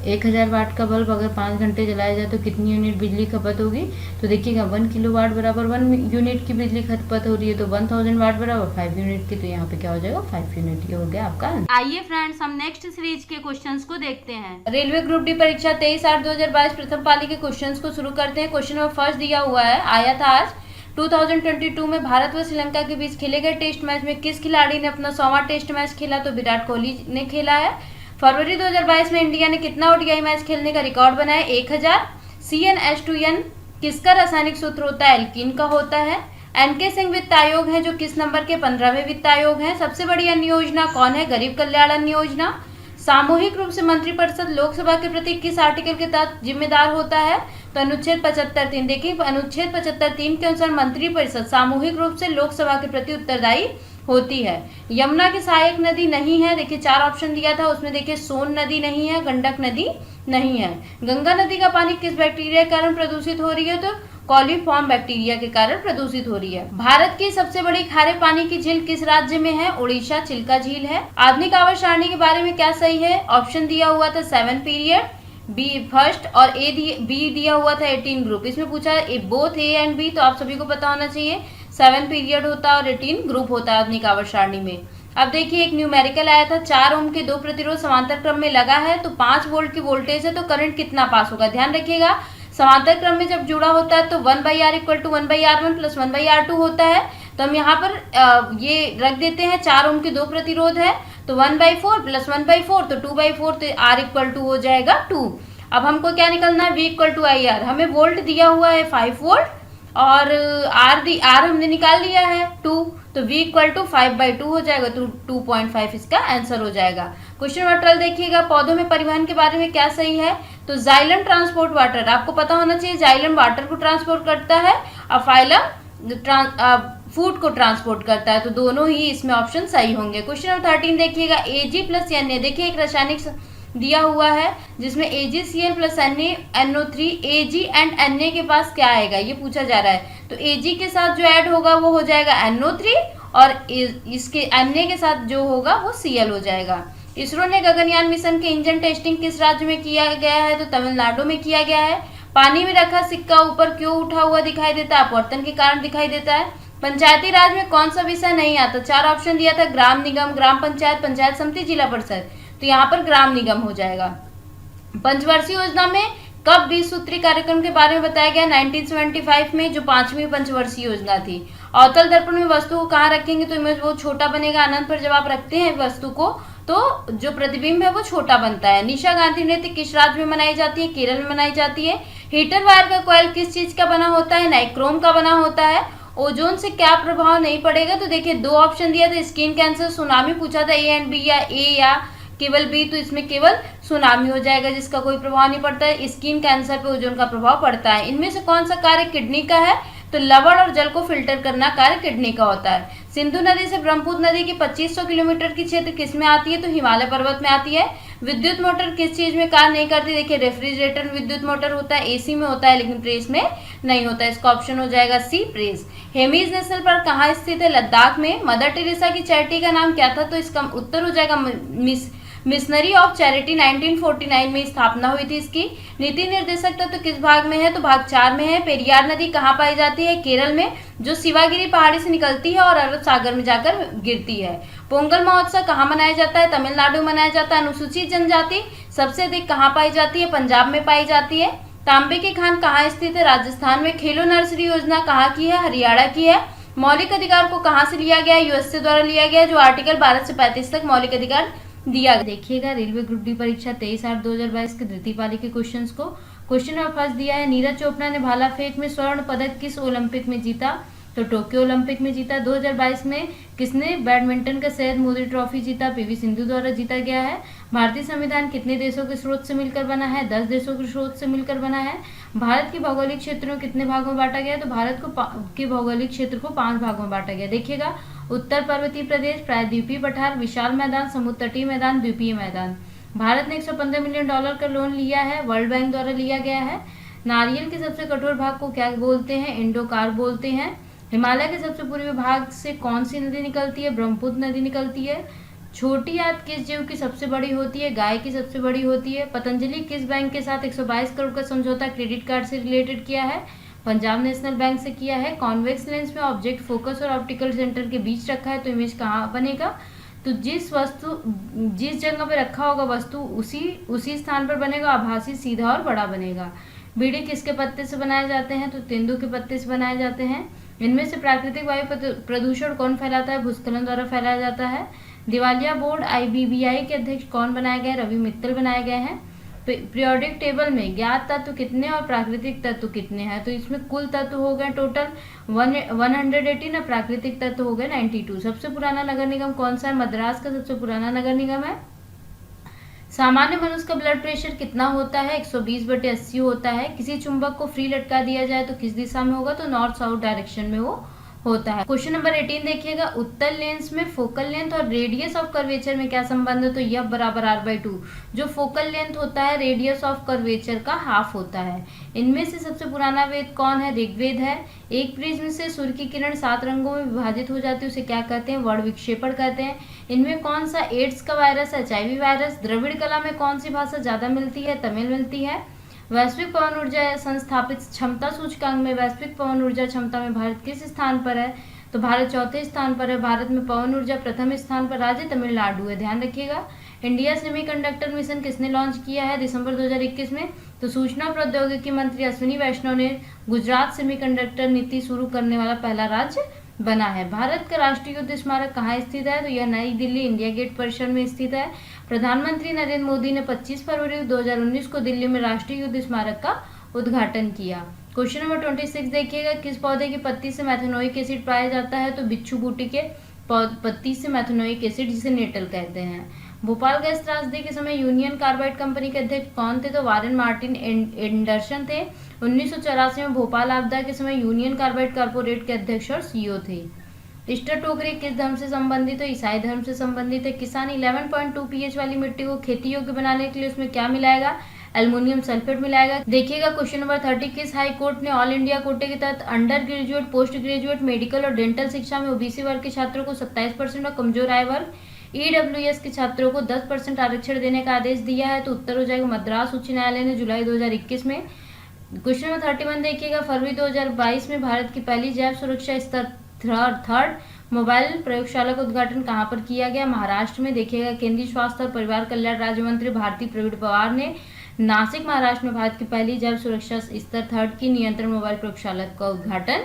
1000 वाट का बल्ब अगर 5 घंटे जलाया जाए तो कितनी यूनिट बिजली खपत होगी? तो देखिएगा 1 किलोवाट बराबर 1 यूनिट की बिजली खपत हो रही है, तो 1000 वाट बराबर 5 यूनिट की, तो यहाँ पे क्या हो जाएगा 5 यूनिट। ये हो गया आपका। आइए फ्रेंड्स हम नेक्स्ट सीरीज के क्वेश्चंस को देखते हैं। रेलवे ग्रुप डी परीक्षा 23/8/2022 प्रथम पाली के क्वेश्चंस को शुरू करते हैं। क्वेश्चन नंबर फर्स्ट दिया हुआ है, आया था आज 2022 में भारत व श्रीलंका के बीच खेले गए टेस्ट मैच में किस खिलाड़ी ने अपना 100वां टेस्ट मैच खेला? तो विराट कोहली ने खेला है। फरवरी 2022 में इंडिया ने कितना ODI मैच खेलने का रिकॉर्ड बनाया? 1000। CnH2n किसका रासायनिक सूत्र होता है? एल्कीन का होता है। NK सिंह वित्त आयोग है जो किस नंबर के? 15वें वित्त आयोग है। सबसे बड़ी अन्य योजना कौन है? गरीब कल्याण अन्य योजना। सामूहिक रूप से मंत्रिपरिषद लोकसभा के प्रति किस आर्टिकल के तहत जिम्मेदार होता है? तो अनुच्छेद 75(3। देखिए अनुच्छेद 75(3 के अनुसार मंत्रिपरिषद सामूहिक रूप से लोकसभा के प्रति उत्तरदायी होती है। यमुना की सहायक नदी नहीं है, देखिए 4 ऑप्शन दिया था उसमें, देखिए सोन नदी नहीं है, गंडक नदी नहीं है। गंगा नदी का पानी किस बैक्टीरिया के कारण प्रदूषित हो रही है? तो कॉलीफॉर्म बैक्टीरिया के कारण प्रदूषित हो रही है। भारत की सबसे बड़ी खारे पानी की झील किस राज्य में है? उड़ीसा चिल्का झील है। आधुनिक आवर्त सारणी के बारे में क्या सही है? ऑप्शन दिया हुआ था 7 पीरियड, बी फर्स्ट, और बी दिया हुआ था 18 ग्रुप। इसमें पूछा बोथ A एंड B, तो आप सभी को पता होना चाहिए 7 पीरियड होता है और 18 ग्रुप होता है आधुनिक आवर्त सारणी में। अब देखिए एक न्यूमेरिकल आया था, 4 ओम के 2 प्रतिरोध समांतर क्रम में लगा है तो 5 वोल्ट की वोल्टेज है, तो करंट कितना पास होगा? ध्यान रखिएगा समांतर क्रम में जब जुड़ा होता है तो 1/R = 1/R1 + 1/R2 होता है। तो हम यहाँ पर ये रख देते हैं, 4 ओम के 2 प्रतिरोध है तो 1/4 + 1/4 तो 2/4, तो R = हो जाएगा 2। अब हमको क्या निकलना है? V = IR। हमें वोल्ट दिया हुआ है 5 वोल्ट और आर हमने निकाल लिया है 2, तो v इक्वल टू 5/2 हो जाएगा, तो 2.5 इसका आंसर हो जाएगा। क्वेश्चन नंबर 12 देखिएगा, पौधों में परिवहन के बारे में क्या सही है? तो जाइलम ट्रांसपोर्ट वाटर, आपको पता होना चाहिए जाइलम वाटर को ट्रांसपोर्ट करता है और फाइलम फूड को ट्रांसपोर्ट करता है, तो दोनों ही इसमें ऑप्शन सही होंगे। क्वेश्चन नंबर 13 देखिएगा, Ag प्लस Na, देखिए एक रासायनिक दिया हुआ है जिसमें AgCl plus NaNO3, Ag and Na के पास क्या आएगा ये पूछा जा रहा है। तो Ag के साथ जो ऐड होगा वो हो जाएगा NO3 और इसके Na के साथ जो होगा वो Cl हो जाएगा। इसरो ने गगनयान मिशन के इंजन टेस्टिंग किस राज्य में किया गया है? तो तमिलनाडु में किया गया है। पानी में रखा सिक्का ऊपर क्यों उठा हुआ दिखाई देता है? अपवर्तन के कारण दिखाई देता है। पंचायती राज में कौन सा विषय नहीं आता? 4 ऑप्शन दिया था, ग्राम निगम, ग्राम पंचायत, पंचायत समिति, जिला परिषद, तो यहाँ पर ग्राम निगम हो जाएगा। पंचवर्षीय योजना में कब 20 सूत्री कार्यक्रम के बारे में बताया गया? 1975 में, जो 5वीं पंचवर्षीय योजना थी। अवतल दर्पण में वस्तु को कहाँ रखेंगे तो इमेज वो छोटा बनेगा। अनंत पर जब आप रखते हैं वस्तु को तो जो प्रतिबिंब है वो छोटा बनता है। निशा गांधी नृत्य किस राज्य में मनाई जाती है? केरल में मनाई जाती है। हीटर वायर का कॉइल किस चीज का बना होता है? नाइक्रोम का बना होता है। ओजोन से क्या प्रभाव नहीं पड़ेगा? तो देखिए 2 ऑप्शन दिया था, स्किन कैंसर, सुनामी पूछा था, ए एंड बी या ए या केवल बी, तो इसमें केवल सुनामी हो जाएगा जिसका कोई प्रभाव नहीं पड़ता है। स्किन कैंसर पे ओजोन का प्रभाव पड़ता है। इनमें से कौन सा कार्य किडनी का है? तो लवण और जल को फिल्टर करना कार्य किडनी का होता है। सिंधु नदी से ब्रह्मपुत्र नदी की 2500 किलोमीटर की क्षेत्र किस में आती है? तो हिमालय पर्वत में आती है। विद्युत मोटर किस चीज में कार्य नहीं करती? देखिए रेफ्रिजरेटर विद्युत मोटर होता है, एसी में होता है, लेकिन प्रेस में नहीं होता है। इसका ऑप्शन हो जाएगा सी, प्रेस। हेमीज नेशनल पार्क कहाँ स्थित है? लद्दाख में। मदर टेरेसा की चैरिटी का नाम क्या था? तो इसका उत्तर हो जाएगा मिशनरी ऑफ चैरिटी। 1949 में स्थापना हुई थी इसकी। नीति निर्देशक तत्व किस भाग में है? तो भाग 4 में है। पेरियार नदी कहाँ पाई जाती है? केरल में, जो शिवागिरी पहाड़ी से निकलती है और अरब सागर में जाकर गिरती है। पोंगल महोत्सव कहाँ मनाया जाता है? तमिलनाडु में मनाया जाता है। अनुसूचित जनजाति सबसे अधिक कहाँ पाई जाती है? पंजाब में पाई जाती है। तांबे की खान कहाँ स्थित है? राजस्थान में। खेलो नर्सरी योजना कहाँ की है? हरियाणा की है। मौलिक अधिकार को कहाँ से लिया गया? यूएसए द्वारा लिया गया, जो आर्टिकल 12 से 35 तक मौलिक अधिकार दिया। देखिएगा रेलवे ग्रुप डी परीक्षा 23/8/2022 के द्वितीय पाली के क्वेश्चंस को। क्वेश्चन नंबर 1 दिया है, नीरज चोपड़ा ने भाला फेंक में स्वर्ण पदक किस ओलंपिक में जीता? तो टोक्यो ओलंपिक में जीता। 2022 में किसने बैडमिंटन का सैयद मोदी ट्रॉफी जीता? पीवी सिंधु द्वारा जीता गया है। भारतीय संविधान कितने देशों के स्रोत से मिलकर बना है? 10 देशों के स्रोत से मिलकर बना है। भारत के भौगोलिक क्षेत्रों को कितने भागों में बांटा गया? तो भारत के भौगोलिक क्षेत्र को 5 भागों में बांटा गया। देखिएगा, उत्तर पर्वतीय प्रदेश, प्रायद्वीपीय पठार, विशाल मैदान, समुद्र तटीय मैदान, द्वीपीय मैदान। भारत ने $115 मिलियन का लोन लिया है, वर्ल्ड बैंक द्वारा लिया गया है। नारियल के सबसे कठोर भाग को क्या बोलते हैं? इंडोकार बोलते हैं। हिमालय के सबसे पूर्वी भाग से कौन सी नदी निकलती है? ब्रह्मपुत्र नदी निकलती है। छोटी आंत किस जीव की सबसे बड़ी होती है? गाय की सबसे बड़ी होती है। पतंजलि किस बैंक के साथ 122 करोड़ का समझौता क्रेडिट कार्ड से रिलेटेड किया है? पंजाब नेशनल बैंक से किया है। कॉन्वेक्स लेंस में ऑब्जेक्ट फोकस और ऑप्टिकल सेंटर के बीच रखा है, तो इमेज कहाँ बनेगा? तो जिस जगह पे रखा होगा वस्तु उसी स्थान पर बनेगा, आभासी, सीधा और बड़ा बनेगा। बीड़ी किसके पत्ते से बनाए जाते हैं? तो तेंदू के पत्ते से बनाए जाते हैं। इनमें से प्राकृतिक वायु प्रदूषण कौन फैलाता है? भूस्खलन द्वारा फैलाया जाता है। दिवालिया बोर्ड IBBI के अध्यक्ष कौन बनाए गए? रवि मित्तल बनाए गए हैं। पीरियोडिक टेबल में ज्ञात तत्व कितने और प्राकृतिक तत्व कितने हैं? तो इसमें कुल तत्व हो गए टोटल 118 और प्राकृतिक तत्व हो गए 92। सबसे पुराना नगर निगम कौन सा है? मद्रास का सबसे पुराना नगर निगम है। सामान्य मनुष्य का ब्लड प्रेशर कितना होता है? 120/80 होता है। किसी चुंबक को फ्री लटका दिया जाए तो किस दिशा में होगा? तो नॉर्थ साउथ डायरेक्शन में वो होता है। क्वेश्चन नंबर 18 देखिएगा, उत्तल लेंस में फोकल लेंथ और रेडियस ऑफ कर्वेचर में क्या संबंध है? तो यह बराबर r/2। जो फोकल लेंथ होता है रेडियस ऑफ कर्वेचर का हाफ होता है। इनमें से सबसे पुराना वेद कौन है? ऋग्वेद है। एक प्रिज्म से सूर्य की किरण 7 रंगों में विभाजित हो जाती है, उसे क्या कहते हैं? वर्ण विक्षेपण कहते हैं। इनमें कौन सा एड्स का वायरस है? HIV virus. द्रविड़ कला में कौन सी भाषा ज्यादा मिलती है? तमिल मिलती है। वैश्विक पवन ऊर्जा संस्थापित क्षमता सूचकांक में वैश्विक पवन ऊर्जा क्षमता में भारत किस स्थान पर है? तो भारत 4थे स्थान पर है। भारत में पवन ऊर्जा प्रथम स्थान पर राज्य तमिलनाडु है, ध्यान रखिएगा। इंडिया सेमीकंडक्टर मिशन किसने लॉन्च किया है? दिसंबर 2021 में। तो सूचना प्रौद्योगिकी मंत्री अश्विनी वैष्णव ने गुजरात सेमीकंडक्टर नीति शुरू करने वाला पहला राज्य बना है। भारत का राष्ट्रीय युद्ध स्मारक कहाँ स्थित है? तो यह नई दिल्ली इंडिया गेट परिसर में स्थित है। प्रधानमंत्री नरेंद्र मोदी ने 25 फरवरी 2019 को दिल्ली में राष्ट्रीय युद्ध स्मारक का उद्घाटन किया। क्वेश्चन नंबर 26 देखिएगा, किस पौधे की पत्ती से मेथनोइक एसिड पाया जाता है? तो बिच्छू बूटी के पत्ती से मेथनोइक एसिड, जिसे नेटल कहते हैं। भोपाल गैस त्रासदी के समय यूनियन कार्बाइड कंपनी के अध्यक्ष कौन थे? तो वारेन मार्टिन एंडरसन थे। 1984 में भोपाल आपदा के समय यूनियन कार्बाइड कॉर्पोरेट के अध्यक्ष और सीईओ थे। ईस्टर टोकरी किस धर्म से संबंधित है? ईसाई धर्म से संबंधित है। किसान 11.2 pH वाली मिट्टी को खेती योग्य बनाने के लिए उसमें क्या मिलाएगा? Aluminium sulphate मिलाएगा। देखिएगा क्वेश्चन नंबर 30, किस हाई कोर्ट ने ऑल इंडिया कोटे के तहत under graduate, post graduate, medical और डेंटल शिक्षा में ओबीसी वर्ग के छात्रों को 27% और कमजोर आय वर्ग ईडब्ल्यूएस के छात्रों को 10% आरक्षण देने का आदेश दिया है? तो उत्तर हो जाएगा मद्रास उच्च न्यायालय ने जुलाई 2021 में। क्वेश्चन नंबर 31 देखिएगा, फरवरी 2022 में भारत की पहली जैव सुरक्षा स्तर थर्ड मोबाइल प्रयोगशाला का उद्घाटन कहां पर किया गया? महाराष्ट्र में। देखिएगा केंद्रीय स्वास्थ्य और परिवार कल्याण राज्य मंत्री भारती प्रवीण पवार ने नासिक महाराष्ट्र में भारत की पहली जैव सुरक्षा स्तर थर्ड की नियंत्रण मोबाइल प्रयोगशाला का उद्घाटन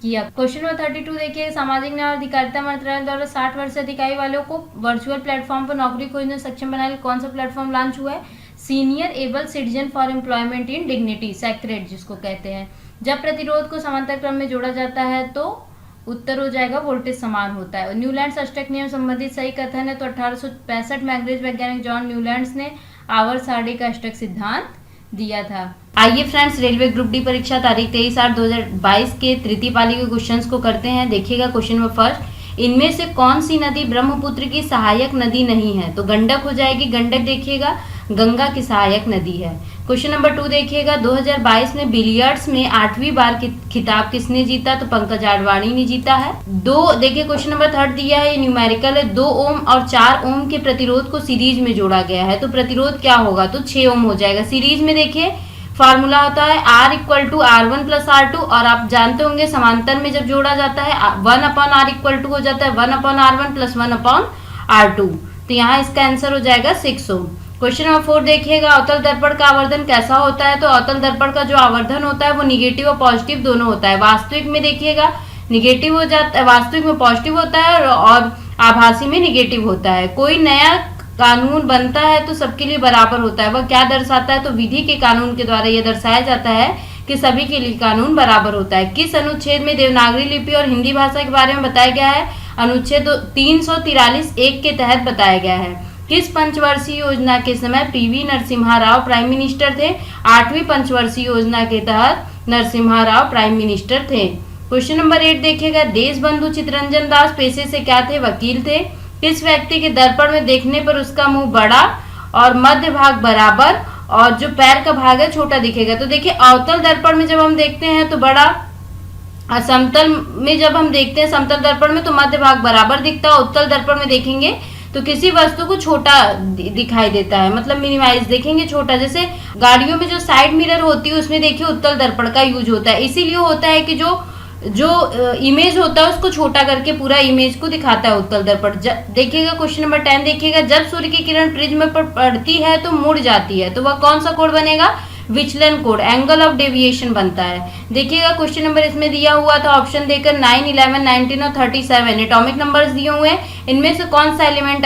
किया। क्वेश्चन नंबर 32 देखिए, सामाजिक न्याय और अधिकारिता मंत्रालय द्वारा 60 वर्ष से अधिक आयु वालों को वर्चुअल प्लेटफॉर्म पर नौकरी खोजने सक्षम बनाने कौन सा प्लेटफॉर्म लॉन्च हुआ है? Senior able citizen for employment in dignity, sacred जिसको कहते हैं। जब प्रतिरोध को समांतर क्रम में जोड़ा जाता है तो उत्तर हो जाएगा वोल्टेज समान होता है। न्यूलैंड्स अष्टक नियम संबंधित सही कथन है? तो 1865 में अंग्रेज वैज्ञानिक जॉन न्यूलैंड्स ने आवर्त सारणी का अष्टक सिद्धांत दिया था। आइए फ्रेंड्स, रेलवे ग्रुप डी परीक्षा तारीख 23/8/2022 के तृतीय पाली के क्वेश्चंस को करते हैं। देखिएगा क्वेश्चन नंबर फर्स्ट, इनमें से कौन सी नदी ब्रह्मपुत्र की सहायक नदी नहीं है? तो गंडक हो जाएगी। गंडक देखिएगा गंगा की सहायक नदी है। क्वेश्चन नंबर 2 देखिएगा, 2022 में बिलियर्ड्स में 8वीं बार खिताब किसने जीता? तो पंकज आडवाणी ने जीता है। देखिए क्वेश्चन नंबर 3 दिया है, ये न्यूमेरिकल है। 2 ओम और 4 ओम के प्रतिरोध को सीरीज में जोड़ा गया है, तो प्रतिरोध क्या होगा? तो 6 ओम हो जाएगा। सीरीज में देखिए फार्मूला होता है R = R1 + R2, और आप जानते होंगे समांतर में जब जोड़ा जाता है 1/R = हो जाता है 1/R1 + 1/R2। तो यहाँ इसका आंसर हो जाएगा 6 ओम। क्वेश्चन नंबर 4 देखिएगा, अवतल दर्पण का आवर्धन कैसा होता है? तो अवतल दर्पण का जो आवर्धन होता है वो निगेटिव और पॉजिटिव दोनों होता है। वास्तविक में देखिएगा निगेटिव हो जाता है, वास्तविक में पॉजिटिव होता है और आभासी में निगेटिव होता है। कोई नया कानून बनता है तो सबके लिए बराबर होता है। वह क्या दर्शाता है? तो विधि के कानून के द्वारा यह दर्शाया जाता है कि सभी के लिए कानून बराबर होता है। किस अनुच्छेद में देवनागरी लिपि और हिंदी भाषा के बारे में बताया गया है? अनुच्छेद 343(1) के तहत बताया गया है। किस पंचवर्षीय योजना के समय PV Narasimha Rao prime minister थे? 8वीं पंचवर्षीय योजना के तहत नरसिम्हा राव प्राइम मिनिस्टर थे। क्वेश्चन नंबर 8 देखिएगा, देशबंधु चित्तरंजन दास पेशे से क्या थे? वकील थे। किस व्यक्ति के दर्पण में देखने पर उसका मुंह बड़ा और मध्य भाग बराबर और जो पैर का भाग है छोटा दिखेगा? तो देखिए अवतल दर्पण में जब हम देखते हैं तो बड़ा, और समतल में जब हम देखते हैं समतल दर्पण में तो मध्य भाग बराबर दिखता है। उत्तल दर्पण में देखेंगे तो किसी वस्तु को छोटा दिखाई देता है, मतलब मिनिमाइज देखेंगे छोटा। जैसे गाड़ियों में जो साइड मिरर होती है उसमें देखिए उत्तल दर्पण का यूज होता है। इसीलिए होता है कि जो इमेज होता है उसको छोटा करके पूरा इमेज को दिखाता है उत्तल दर्पण। देखिएगा क्वेश्चन नंबर 10 देखिएगा, जब सूर्य की किरण प्रिज्म पर पड़ती है तो मुड़ जाती है, तो वह कौन सा कोण बनेगा? विचलन कोण, एंगल ऑफ डेविएशन बनता है। देखिएगा क्वेश्चन नंबर इसमें दिया हुआ था ऑप्शन देकर 9, 11, 19 और 37 एटॉमिक नंबर्स दिए हुए हैं। इनमें से कौन सा एलिमेंट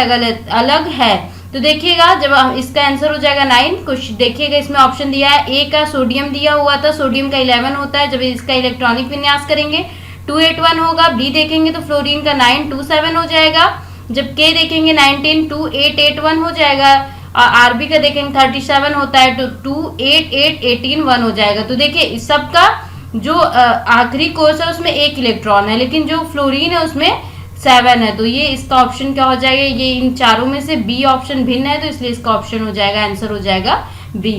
अलग है? तो देखिएगा जब इसका आंसर हो जाएगा 9। कुछ देखिएगा इसमें ऑप्शन दिया है, ए का सोडियम दिया हुआ था, सोडियम का 11 होता है। जब इसका इलेक्ट्रॉनिक विन्यास करेंगे 281 होगा। बी देखेंगे तो फ्लोरीन का 927 हो जाएगा। जब के देखेंगे 19 2881 हो जाएगा। आरबी का देखेंगे 37 होता है तो 28818 1 हो जाएगा। तो देखिए इस सब का जो आखिरी कोर्स है उसमें 1 इलेक्ट्रॉन है, लेकिन जो फ्लोरीन है उसमें 7 है। तो ये इसका ऑप्शन क्या हो जाएगा? ये इन चारों में से बी ऑप्शन भिन्न है, तो इसलिए इसका ऑप्शन हो जाएगा, आंसर हो जाएगा बी।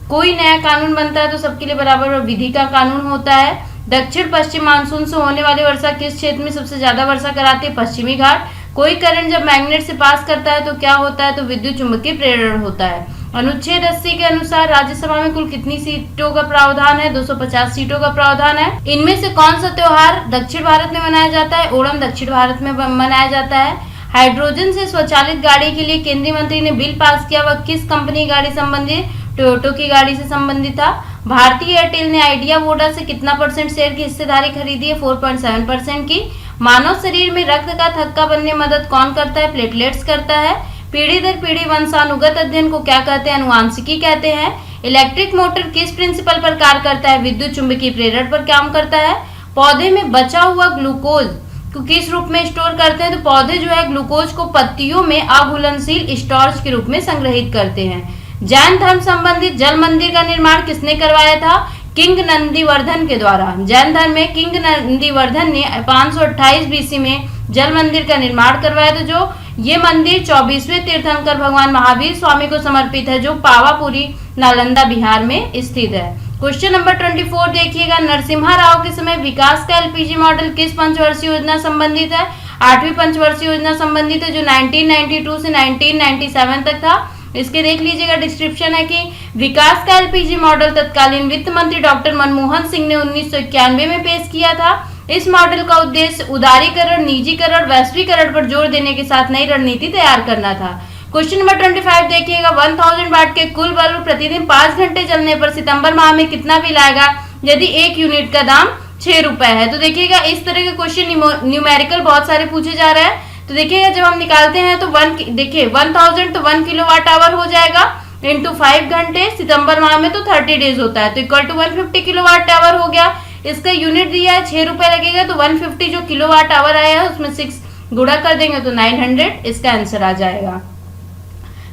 कोई नया कानून बनता है तो सबके लिए बराबर और विधि का कानून होता है। दक्षिण पश्चिम मानसून से होने वाली वर्षा किस क्षेत्र में सबसे ज्यादा वर्षा कराती है? पश्चिमी घाट। कोई करंट जब मैग्नेट से पास करता है तो क्या होता है? तो विद्युत चुंबकीय प्रेरण होता है। अनुच्छेद 80 के अनुसार राज्यसभा में कुल कितनी सीटों का प्रावधान है? 250 सीटों का प्रावधान है। इनमें से कौन सा त्योहार दक्षिण भारत में मनाया जाता है? ओणम दक्षिण भारत में मनाया जाता है। हाइड्रोजन से स्वचालित गाड़ी के लिए केंद्रीय मंत्री ने बिल पास किया, वह किस कंपनी की गाड़ी संबंधित? टोयोटा की गाड़ी से संबंधित था। भारतीय एयरटेल ने आइडिया वोडा से कितना % शेयर की हिस्सेदारी खरीदी है? 4.7% की। मानव शरीर में रक्त का थक्का बनने में मदद कौन करता है? प्लेटलेट्स करता है। पीढ़ी दर पीढ़ी वंशानुगत अध्ययन को क्या कहते हैं? अनुवांशिकी कहते हैं। इलेक्ट्रिक मोटर किस प्रिंसिपल पर कार्य करता है? विद्युत चुंबकीय प्रेरण पर काम करता है। पौधे में बचा हुआ ग्लूकोज को किस रूप में स्टोर करते हैं? तो पौधे जो है ग्लूकोज को पत्तियों में अघुलनशील स्टार्च के रूप में संग्रहित करते हैं। जैन धर्म संबंधित जल मंदिर का निर्माण किसने करवाया था? किंग नंदीवर्धन के द्वारा। जैन धर्म में किंग नंदीवर्धन ने 528 बीसी में जल मंदिर का निर्माण करवाया। तो जो ये मंदिर 24वें तीर्थंकर भगवान महावीर स्वामी को समर्पित है, जो पावापुरी नालंदा बिहार में स्थित है। क्वेश्चन नंबर 24 देखिएगा, नरसिम्हा राव के समय विकास का एलपीजी मॉडल किस पंचवर्षीय योजना संबंधित है? 8वीं पंचवर्षीय योजना संबंधित है, जो 1992 से 1997 तक था। इसके देख लीजिएगा डिस्क्रिप्शन है कि विकास का एलपीजी मॉडल तत्कालीन वित्त मंत्री डॉक्टर मनमोहन सिंह ने 1991 में पेश किया था। इस मॉडल का उद्देश्य उदारीकरण, निजीकरण, वैश्वीकरण पर जोर देने के साथ नई रणनीति तैयार करना था। क्वेश्चन नंबर 25 देखिएगा, 1000 वाट के कुल बल्ब प्रतिदिन 5 घंटे जलने पर सितंबर माह में कितना बिल आएगा यदि 1 यूनिट का दाम 6 रुपए है? तो देखिएगा इस तरह के क्वेश्चन न्यूमेरिकल बहुत सारे पूछे जा रहे हैं। तो देखिएगा जब हम निकालते हैं तो 1000 तो 1 किलोवाट आवर हो जाएगा इंटू 5 घंटे, सितंबर माह में तो 30 डेज होता है, तो इक्वल टू 150 किलोवाट आवर हो गया। इसका यूनिट दिया है 6 रुपए लगेगा, तो 150 जो किलोवाट आवर आया है उसमें 6 गुणा कर देंगे तो 900 इसका आंसर आ जाएगा।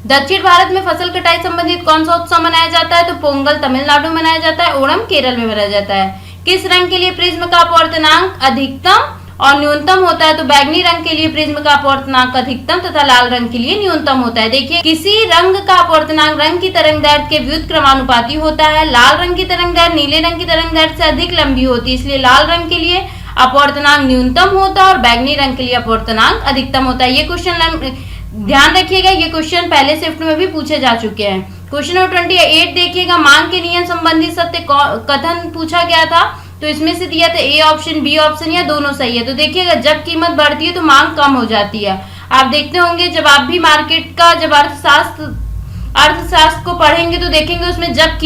दक्षिण भारत में फसल कटाई संबंधित कौन सा उत्सव मनाया जाता है? तो पोंगल तमिलनाडु में मनाया जाता है, ओणम केरल में मनाया जाता है। किस रंग के लिए प्रिज्म का अपवर्तनांक अधिकतम और न्यूनतम होता है? तो बैगनी रंग के लिए प्रिज्म का अपवर्तनांक अधिकतम तथा लाल रंग के लिए न्यूनतम होता है। देखिए किसी रंग का अपवर्तनांक रंग की तरंगदैर्घ्य के व्युत्क्रमानुपाती होता है। लाल रंग की तरंगदैर्घ्य नीले रंग की तरंगदैर्घ्य से अधिक लंबी होती है, इसलिए लाल रंग के लिए अपवर्तनांक न्यूनतम होता है और बैगनी रंग के लिए अपवर्तनांक अधिकतम होता है। ये क्वेश्चन ध्यान रखिएगा, ये क्वेश्चन पहले शिफ्ट में भी पूछे जा चुके हैं। क्वेश्चन नंबर 28 देखिएगा, मांग के नियम संबंधी सत्य कथन पूछा गया था। तो इसमें से दिया था ए ऑप्शन, बी ऑप्शन या दोनों सही है। तो देखिएगा जब कीमत बढ़ती है तो मांग कम हो जाती है। आप देखते होंगे जब आप भी मार्केट का जब अर्थशास्त्र को पढ़ेंगे तो देखेंगे उसमें जब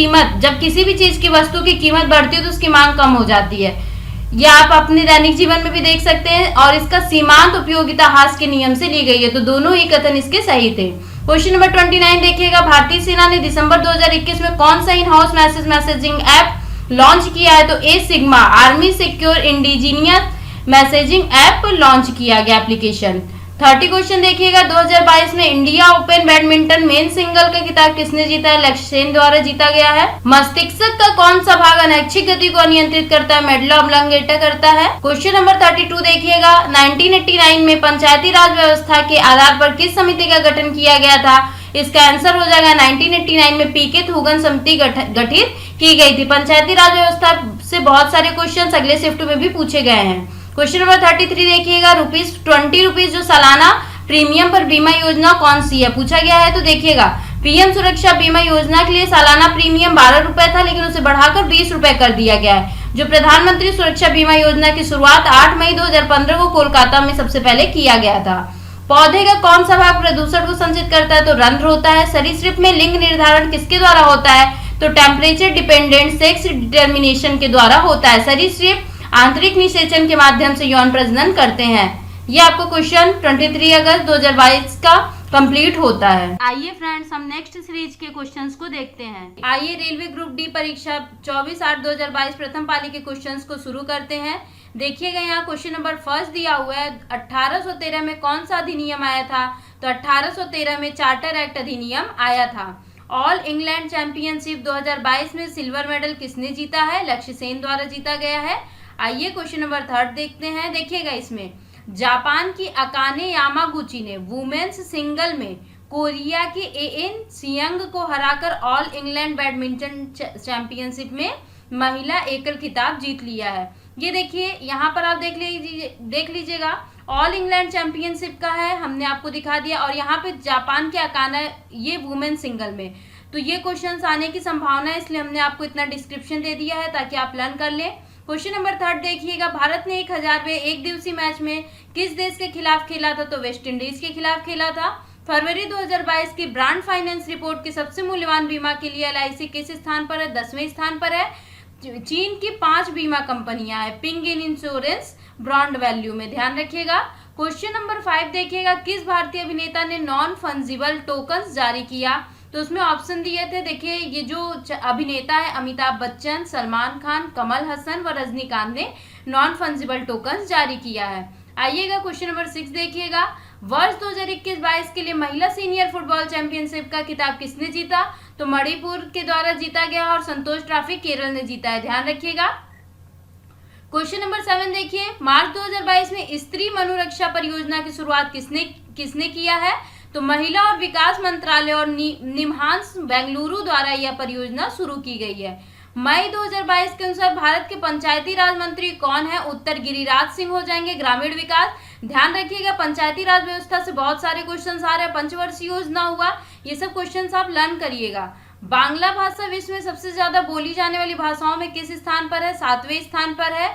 किसी भी चीज की वस्तु की कीमत बढ़ती है तो उसकी मांग कम हो जाती है। यह आप अपने दैनिक जीवन में भी देख सकते हैं और इसका सीमांत उपयोगिता ह्रास के नियम से ली गई है। तो दोनों ही कथन इसके सही थे। क्वेश्चन नंबर 29 देखिएगा, भारतीय सेना ने दिसंबर 2021 में कौन सा in house messaging app launch किया है? तो A sigma army secure indigenous messaging app launch किया गया एप्लीकेशन। 30 क्वेश्चन देखिएगा, 2022 में India open badminton men single का खिताब किसने जीता है? लक्ष्य सेन द्वारा जीता गया है। मस्तिष्क का कौन सा भाग अनैच्छिक गति को नियंत्रित करता है? मेडुला ऑब्लांगेटा करता है। क्वेश्चन नंबर 32 देखिएगा, 1989 में पंचायती राज व्यवस्था के आधार पर किस समिति का गठन किया गया था? इसका आंसर हो जाएगा 1989 में पीके थूगन समिति गठित की गई थी। पंचायती राज व्यवस्था से बहुत सारे क्वेश्चन अगले शिफ्ट में भी पूछे गए हैं। क्वेश्चन नंबर 33 देखिएगा, ₹20 जो सालाना प्रीमियम पर बीमा योजना कौन सी है? पूछा गया है। तो देखिएगा पीएम सुरक्षा बीमा योजना के लिए सालाना प्रीमियम 12 रुपए था, लेकिन उसे बढ़ाकर 20 रुपए कर दिया गया है। जो प्रधानमंत्री सुरक्षा बीमा योजना की शुरुआत 8 मई 2015 को कोलकाता में सबसे पहले किया गया था। पौधे का कौन सा भाग प्रदूषण को संचित करता है? तो रंध्र होता है। सरीसृप में लिंग निर्धारण किसके द्वारा होता है? तो टेम्परेचर डिपेंडेंट सेक्स डिटर्मिनेशन के द्वारा होता है। सरीसृप आंतरिक निषेचन के माध्यम से यौन प्रजनन करते हैं। ये आपको क्वेश्चन 23 अगस्त 2022 का कंप्लीट होता है। आइए फ्रेंड्स हम नेक्स्ट सीरीज के क्वेश्चंस को देखते हैं। आइए रेलवे ग्रुप डी परीक्षा 24/8/2022 प्रथम पाली के क्वेश्चंस को शुरू करते हैं। देखिएगा यहाँ क्वेश्चन नंबर फर्स्ट दिया हुआ है, 1813 में कौन सा अधिनियम आया था? तो 1813 में चार्टर एक्ट अधिनियम आया था। ऑल इंग्लैंड चैंपियनशिप 2022 में सिल्वर मेडल किसने जीता है? लक्ष्य सेन द्वारा जीता गया है। आइए क्वेश्चन नंबर 3 देखते हैं। देखिएगा इसमें जापान की अकाने यामागुची ने वुमेन्स सिंगल में कोरिया की एएन सियंग को हराकर ऑल इंग्लैंड बैडमिंटन चैंपियनशिप में महिला एकल खिताब जीत लिया है। ये देखिए यहाँ पर आप देख लीजिएगा ऑल इंग्लैंड चैंपियनशिप का है, हमने आपको दिखा दिया, और यहाँ पे जापान के अकाना ये वुमेन सिंगल में। तो ये क्वेश्चंस आने की संभावना है, इसलिए हमने आपको इतना डिस्क्रिप्शन दे दिया है ताकि आप लर्न कर लें। क्वेश्चन नंबर 3 देखिएगा, भारत ने 1000वें एक दिवसीय मैच में किस देश के खिलाफ खेला था? तो वेस्ट इंडीज के खिलाफ खेला था। फरवरी 2022 की ब्रांड फाइनेंस रिपोर्ट के सबसे मूल्यवान बीमा के लिए LIC किस स्थान पर है? 10वें स्थान पर है। चीन की 5 बीमा कंपनियां हैं ping in insurance brand value में, ध्यान रखिएगा। क्वेश्चन नंबर 5 देखिएगा, किस भारतीय अभिनेता ने नॉन फंजिबल टोकन्स जारी किया? तो उसमें ऑप्शन दिए थे, देखिए ये जो अभिनेता है अमिताभ बच्चन, सलमान खान, कमल हसन व रजनीकांत ने नॉन फंजिबल टोकन जारी किया है। आइएगा क्वेश्चन नंबर 6 देखिएगा, वर्ष 2021-22 के लिए महिला सीनियर फुटबॉल चैंपियनशिप का खिताब किसने जीता? तो मणिपुर के द्वारा जीता गया और संतोष ट्रॉफी केरल ने जीता है, ध्यान रखिएगा। क्वेश्चन नंबर 7 देखिए, मार्च 2022 में स्त्री मनुरक्षा परियोजना की शुरुआत किसने किया है? तो महिला और विकास मंत्रालय और निमहांस बेंगलुरु द्वारा यह परियोजना शुरू की गई है। मई 2022 के अनुसार भारत के पंचायती राज मंत्री कौन है? उत्तर गिरिराज सिंह हो जाएंगे। ग्रामीण विकास, ध्यान रखिएगा पंचायती राज व्यवस्था से बहुत सारे क्वेश्चन आ रहे हैं, पंचवर्षीय योजना हुआ, ये सब क्वेश्चन आप लर्न करिएगा। बांग्ला भाषा विश्व में सबसे ज्यादा बोली जाने वाली भाषाओं में किस स्थान पर है? 7वें स्थान पर है।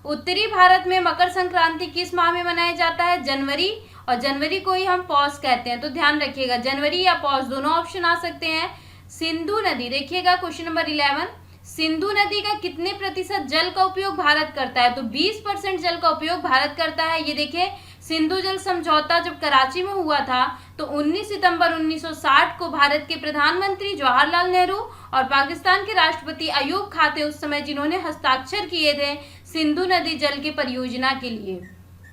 उत्तरी भारत में मकर संक्रांति किस माह में मनाया जाता है? जनवरी, और जनवरी को ही हम पौष कहते हैं, तो ध्यान रखिएगा जनवरी या पौष दोनों ऑप्शन आ सकते हैं। सिंधु नदी देखिएगा क्वेश्चन नंबर 11, सिंधु नदी का कितने प्रतिशत जल का उपयोग भारत करता है? तो 20% जल का उपयोग भारत करता है। ये देखिए सिंधु जल समझौता जब कराची में हुआ था तो 19 सितंबर 1960 को भारत के प्रधानमंत्री जवाहरलाल नेहरू और पाकिस्तान के राष्ट्रपति अयूब खान थे उस समय जिन्होंने हस्ताक्षर किए थे सिंधु नदी जल की परियोजना के लिए।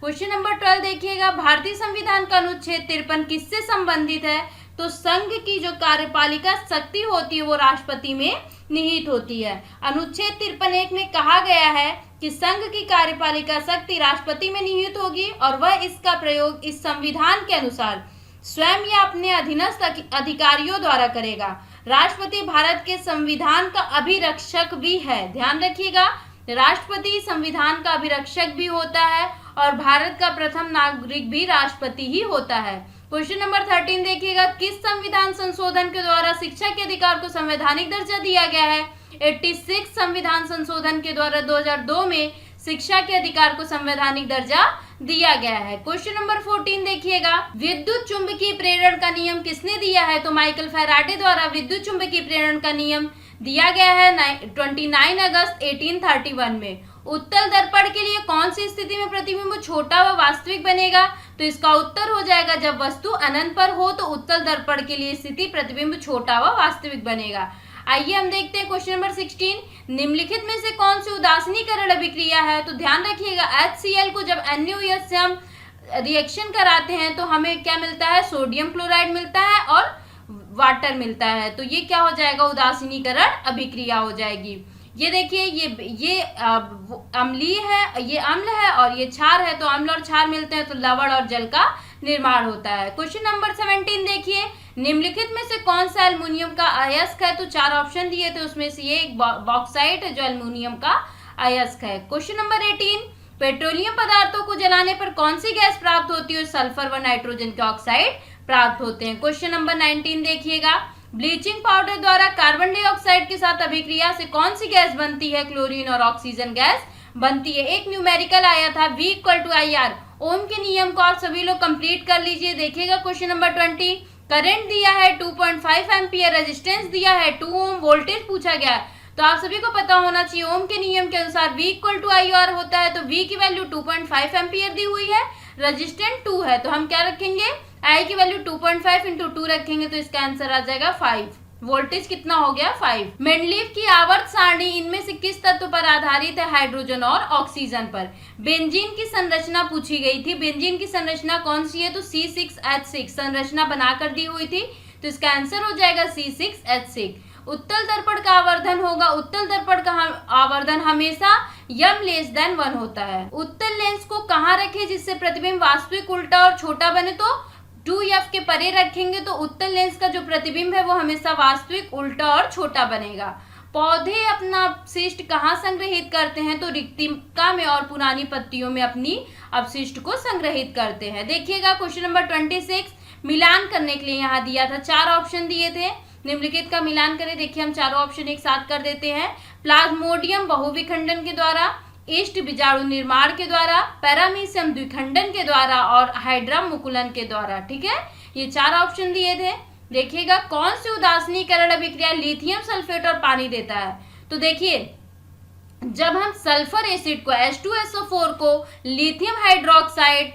क्वेश्चन नंबर 12 देखिएगा, भारतीय संविधान का अनुच्छेद 53 किससे संबंधित है? तो संघ की जो कार्यपालिका शक्ति होती है वो राष्ट्रपति में निहित होती है। अनुच्छेद 53(1) में कहा गया है कि संघ की कार्यपालिका शक्ति राष्ट्रपति में निहित होगी और वह इसका प्रयोग इस संविधान के अनुसार स्वयं या अपने अधीनस्थ अधिकारियों द्वारा करेगा। राष्ट्रपति भारत के संविधान का अभिरक्षक भी है, ध्यान रखिएगा राष्ट्रपति संविधान का अभिरक्षक भी होता है और भारत का प्रथम नागरिक भी राष्ट्रपति ही होता है। क्वेश्चन नंबर 13 देखिएगा, किस संविधान संशोधन के द्वारा शिक्षा के अधिकार को संवैधानिक दर्जा दिया गया है? 86 संविधान संशोधन के द्वारा 2002 में शिक्षा के अधिकार को संवैधानिक दर्जा दिया गया है। क्वेश्चन नंबर 14 देखिएगा, विद्युत चुंबकीय प्रेरण का नियम किसने दिया है? तो माइकल फैराडे द्वारा विद्युत चुंबकीय प्रेरण का नियम दिया गया है 29 अगस्त 1831 में। उत्तल दर्पण के लिए कौन सी स्थिति में प्रतिबिंब छोटा व वास्तविक बनेगा? तो इसका उत्तर हो जाएगा जब वस्तु अनंत पर हो तो उत्तल दर्पण के लिए स्थिति प्रतिबिंब छोटा व वास्तविक बनेगा। आइए हम देखते हैं क्वेश्चन नंबर 16, निम्नलिखित में से कौन सी उदासीनीकरण अभिक्रिया है? तो ध्यान रखिएगा HCl को जब NaOH से हम रिएक्शन कराते हैं तो हमें क्या मिलता है? सोडियम क्लोराइड मिलता है और वाटर मिलता है, तो ये क्या हो जाएगा? उदासीनीकरण अभिक्रिया हो जाएगी। ये देखिए ये अम्लीय है, ये अम्ल है और ये क्षार है, तो अम्ल और क्षार मिलते हैं तो लवण और जल का निर्माण होता है। क्वेश्चन नंबर 17 देखिए, निम्नलिखित में से कौन सा एल्युमिनियम का अयस्क है? तो 4 ऑप्शन दिए थे उसमें से ये एक बॉक्साइट है जो एल्युमिनियम का अयस्क है। क्वेश्चन नंबर 18, पेट्रोलियम पदार्थों को जलाने पर कौन सी गैस प्राप्त होती है? सल्फर व नाइट्रोजन के ऑक्साइड प्राप्त होते हैं। क्वेश्चन नंबर 19 देखिएगा, ब्लीचिंग पाउडर द्वारा कार्बन डाइऑक्साइड के साथ अभिक्रिया से कौन सी गैस बनती है? क्लोरीन और ऑक्सीजन गैस बनती है। एक न्यूमेरिकल आया था V = IR, ओम के नियम को आप सभी लोग कंप्लीट कर लीजिए। देखिएगा क्वेश्चन नंबर 20, करंट दिया है 2.5 एम्पियर, रेजिस्टेंस दिया है 2 ओम, वोल्टेज पूछा गया है तो आप सभी को पता होना चाहिए ओम के नियम के अनुसार V = IR होता है, तो V की वैल्यू 2.5 एम्पियर दी हुई है, रेजिस्टेंस 2 है तो हम क्या रखेंगे? I की वैल्यू 2.5 × 2 रखेंगे तो इसका आंसर आ जाएगा 5। वोल्टेज कितना हो गया? 5। मेंडलीव की आवर्त सारणी इनमें से किस तत्व पर आधारित है? हाइड्रोजन और ऑक्सीजन पर। बेंजीन की संरचना पूछी गई थी, बेंजीन की संरचना कौन सी है? तो C6H6 संरचना बनाकर दी हुई थी तो इसका आंसर हो जाएगा C6H6। उत्तल दर्पण का आवर्धन होगा, उत्तल दर्पण का आवर्धन हमेशा m<1 होता है। उत्तल लेंस को कहाँ रखे जिससे प्रतिबिंब वास्तविक उल्टा और छोटा बने? तो 2f के परे रखेंगे तो उत्तल लेंस का जो प्रतिबिंब है वो हमेशा वास्तविक उल्टा और छोटा बनेगा। पौधे अपना अपशिष्ट कहाँ संग्रहित करते हैं? तो रिक्तिका में और पुरानी पत्तियों में अपनी अपशिष्ट को संग्रहित करते हैं। देखिएगा क्वेश्चन नंबर 26, मिलान करने के लिए यहाँ दिया था 4 ऑप्शन दिए थे, निम्नलिखित का मिलान करें। देखिए हम चारों ऑप्शन एक साथ कर देते हैं। प्लाज्मोडियम बहुविखंडन के द्वारा, ईस्ट बीजाणु निर्माण के द्वारा, पैरामीशियम द्विखंडन के द्वारा और हाइड्रम मुकुलन के द्वारा। ठीक है, ये 4 ऑप्शन दिए थे। देखिएगा कौन सी उदासीनीकरण अभिक्रिया लिथियम सल्फेट और पानी देता है? तो देखिए जब हम सल्फर एसिड को H2SO4 को lithium hydroxide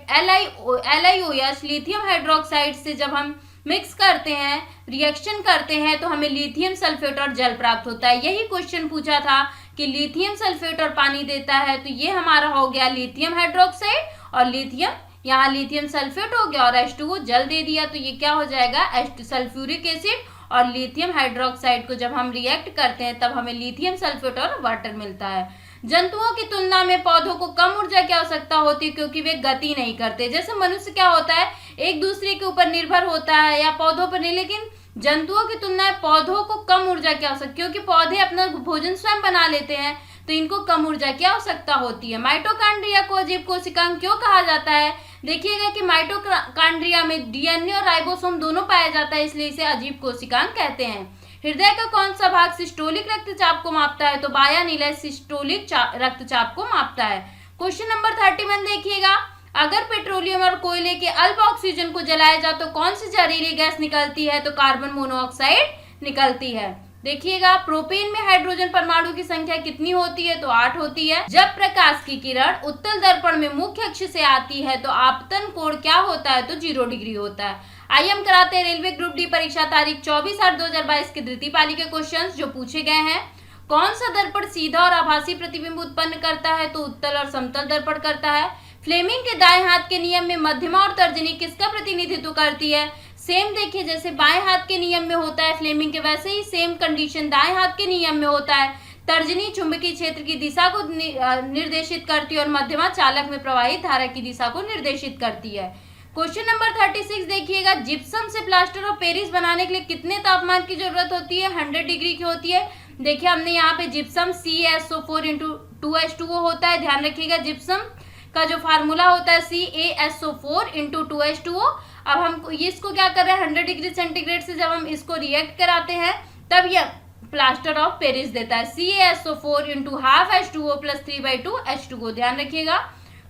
LiOH lithium hydroxide से जब हम मिक्स करते हैं, रिएक्शन करते हैं तो हमें लिथियम सल्फेट और जल प्राप्त होता है। यही क्वेश्चन पूछा था कि लिथियम सल्फेट और पानी देता है, तो ये हमारा हो गया लिथियम हाइड्रोक्साइड और लिथियम, यहाँ लिथियम सल्फेट हो गया और H2O जल दे दिया, तो ये क्या हो जाएगा सल्फ्यूरिक एसिड और लिथियम हाइड्रोक्साइड को जब हम रिएक्ट करते हैं तब हमें लिथियम सल्फेट और वाटर मिलता है। जंतुओं की तुलना में पौधों को कम ऊर्जा की आवश्यकता होती है क्योंकि वे गति नहीं करते। जैसे मनुष्य क्या होता है, एक दूसरे के ऊपर निर्भर होता है या पौधों पर नहीं, लेकिन जंतुओं की तुलना में पौधों को कम ऊर्जा की आवश्यकता, क्योंकि पौधे अपना भोजन स्वयं बना लेते हैं तो इनको कम ऊर्जा की आवश्यकता होती है। माइटोकॉन्ड्रिया को अजीब कोशिकांग क्यों कहा जाता है? देखिएगा कि माइटोकॉन्ड्रिया में डीएनए और राइबोसोम दोनों पाया जाता है, इसलिए इसे अजीब कोशिकांग कहते हैं। हृदय का कौन सा भाग सिस्टोलिक रक्तचाप को मापता है? तो बाया नीला सिस्टोलिक रक्तचाप को मापता है। क्वेश्चन नंबर 31 देखिएगा, अगर पेट्रोलियम और कोयले के अल्प ऑक्सीजन को जलाया जाए तो कौन सी जहरीली गैस निकलती है? तो कार्बन मोनोऑक्साइड निकलती है। देखिएगा, प्रोपेन में हाइड्रोजन परमाणु की संख्या कितनी होती है? तो 8 होती है। जब प्रकाश की किरण उत्तल दर्पण में मुख्य अक्ष से आती है तो आपतन कोण क्या होता है? तो 0 डिग्री होता है। आइए हम कराते हैं रेलवे ग्रुप डी परीक्षा तारीख 24/8/2022 के द्वितीय पाली के क्वेश्चंस जो पूछे गए हैं। कौन सा दर्पण सीधा और आभासी प्रतिबिंब उत्पन्न करता है? तो उत्तल और समतल दर्पण करता है। फ्लेमिंग के दाएं हाथ के नियम में मध्यमा और तर्जनी किसका प्रतिनिधित्व करती है? सेम देखिए, जैसे बाएं हाथ के नियम में होता है फ्लेमिंग के, वैसे ही सेम कंडीशन दाएं हाथ के नियम में होता है। तर्जनी चुंबकीय क्षेत्र की दिशा को निर्देशित करती है और मध्यमा चालक में प्रवाहित धारा की दिशा को निर्देशित करती है। क्वेश्चन नंबर 36 देखिएगा, जिप्सम से प्लास्टर ऑफ पेरिस बनाने के लिए कितने तापमान की जरूरत होती है? 100 डिग्री की होती है। देखिए हमने यहाँ पे जिप्सम CaSO4 × 2H2O होता है, ध्यान रखिएगा जिप्सम का जो फार्मूला होता है CaSO4 × 2H2O। अब हम इसको क्या कर रहे हैं, 100 डिग्री सेंटीग्रेड से जब हम इसको रिएक्ट कराते हैं तब यह प्लास्टर ऑफ पेरिस देता है CaSO4 × ½ H2O + 3/2 H2O, ध्यान रखिएगा।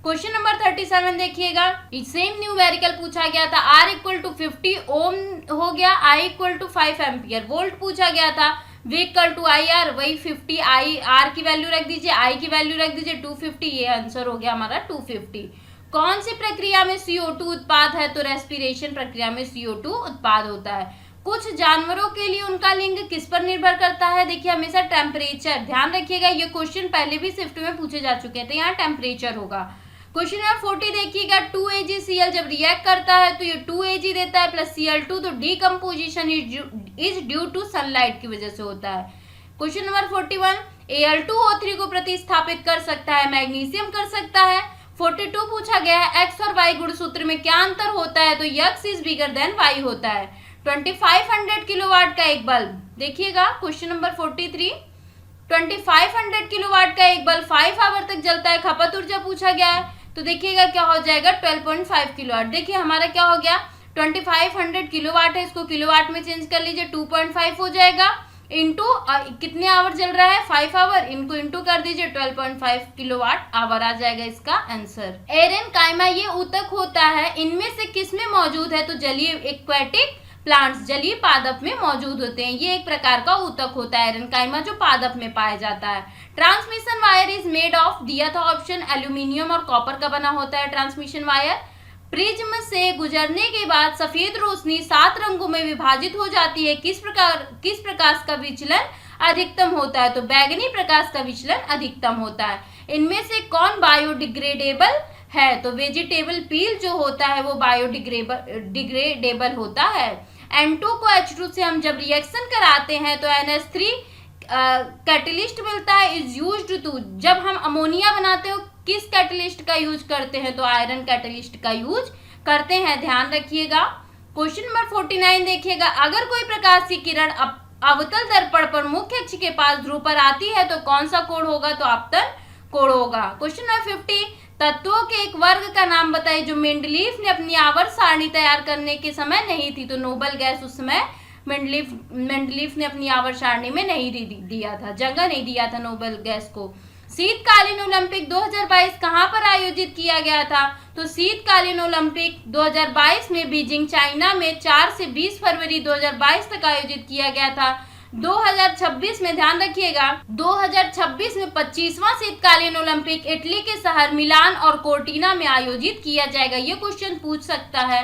क्वेश्चन नंबर 37 देखिएगा, सेम न्यूमेरिकल पूछा गया था। R = 50 ओम हो गया, I = 5 एम्पियर वोल्ट पूछा गया था। V = IR, वही 50 R की वैल्यू रख दीजिए, I की वैल्यू रख दीजिए 250, ये आंसर हो गया हमारा 250। कौन सी प्रक्रिया में CO2 उत्पाद है? तो रेस्पिरेशन प्रक्रिया में CO2 उत्पाद होता है। कुछ जानवरों के लिए उनका लिंग किस पर निर्भर करता है? देखिए हमेशा टेम्परेचर, ध्यान रखिएगा, ये क्वेश्चन पहले भी शिफ्ट में पूछे जा चुके हैं, तो यहाँ टेम्परेचर होगा। क्वेश्चन नंबर 40 देखिएगा, 2AgCl जब रिएक्ट करता है तो ये 2Ag देता है प्लस Cl2, तो decomposition is due to sunlight की वजह से होता है। क्वेश्चन नंबर 41, Al2O3 को प्रतिस्थापित कर सकता है, मैग्नीशियम कर सकता है। 42 पूछा गया है, X और Y गुणसूत्र में क्या अंतर होता है? तो X is bigger than Y होता है। 2500 किलोवाट का एक बल्ब, देखिएगा क्वेश्चन नंबर 43, 2500 किलोवाट का एक बल्ब 5 आवर तक जलता है, खपत ऊर्जा पूछा गया है, तो देखिएगा क्या हो जाएगा 12.5 किलोवाट। देखिए हमारा क्या हो गया, 2500 किलोवाट है, इसको किलोवाट में चेंज कर लीजिए, 2.5 हो जाएगा, इंटू कितने आवर जल रहा है 5 आवर, इनको इंटू कर दीजिए 12.5 किलोवाट आवर आ जाएगा इसका आंसर। एरेनकाइमा ये ऊतक होता है, इनमें से किस में मौजूद है? तो जलीय एक्वेटिक प्लांट्स, जलीय पादप में मौजूद होते हैं। ये एक प्रकार का ऊतक होता है एरेनकाइमा जो पादप में पाया जाता है। Transmission wire is made of, दिया था ऑप्शन, एल्यूमिनियम और कॉपर का बना होता है ट्रांसमिशन वायर। प्रिज्म से गुजरने के बाद सफेद रोशनी 7 रंगों में विभाजित हो जाती है, किस प्रकाश का विचलन अधिकतम होता है? तो बैगनी प्रकाश का विचलन अधिकतम होता है। इनमें से कौन बायोडिग्रेडेबल है? तो वेजिटेबल पील जो होता है वो बायोडिग्रेडेबल होता है। N2 को H2 से हम जब रिएक्शन कराते हैं तो NH3 कैटलिस्ट मिलता है, इज यूज्ड टू, जब हम अमोनिया बनाते हो किस कैटलिस्ट का यूज करते हैं? तो आयरन कैटलिस्ट का यूज करते हैं, ध्यान रखिएगा। क्वेश्चन नंबर 49 देखिएगा, अगर कोई प्रकाश की किरण अवतल दर्पण पर मुख्य अक्ष के पास ध्रुव पर आती है तो कौन सा कोण होगा? तो आपतन कोण होगा। क्वेश्चन नंबर 50, तत्वों के एक वर्ग का नाम बताइए जो मेंडलीफ ने अपनी आवर्त सारणी तैयार करने के समय नहीं थी। तो नोबल गैस उस समय मेंडलीफ ने अपनी आवर्त सारणी में नहीं दिया था, जगह नहीं दिया था नोबल गैस को। शीतकालीन ओलंपिक 2022 कहां पर आयोजित किया गया था? तो शीतकालीन ओलंपिक 2022 में बीजिंग चाइना में 4 से 20 फरवरी 2022 तक आयोजित किया गया था। 2026 में ध्यान रखिएगा, 2026 में 25वां शीतकालीन ओलंपिक इटली के शहर मिलान और कोर्टिना में आयोजित किया जाएगा। ये क्वेश्चन पूछ सकता है।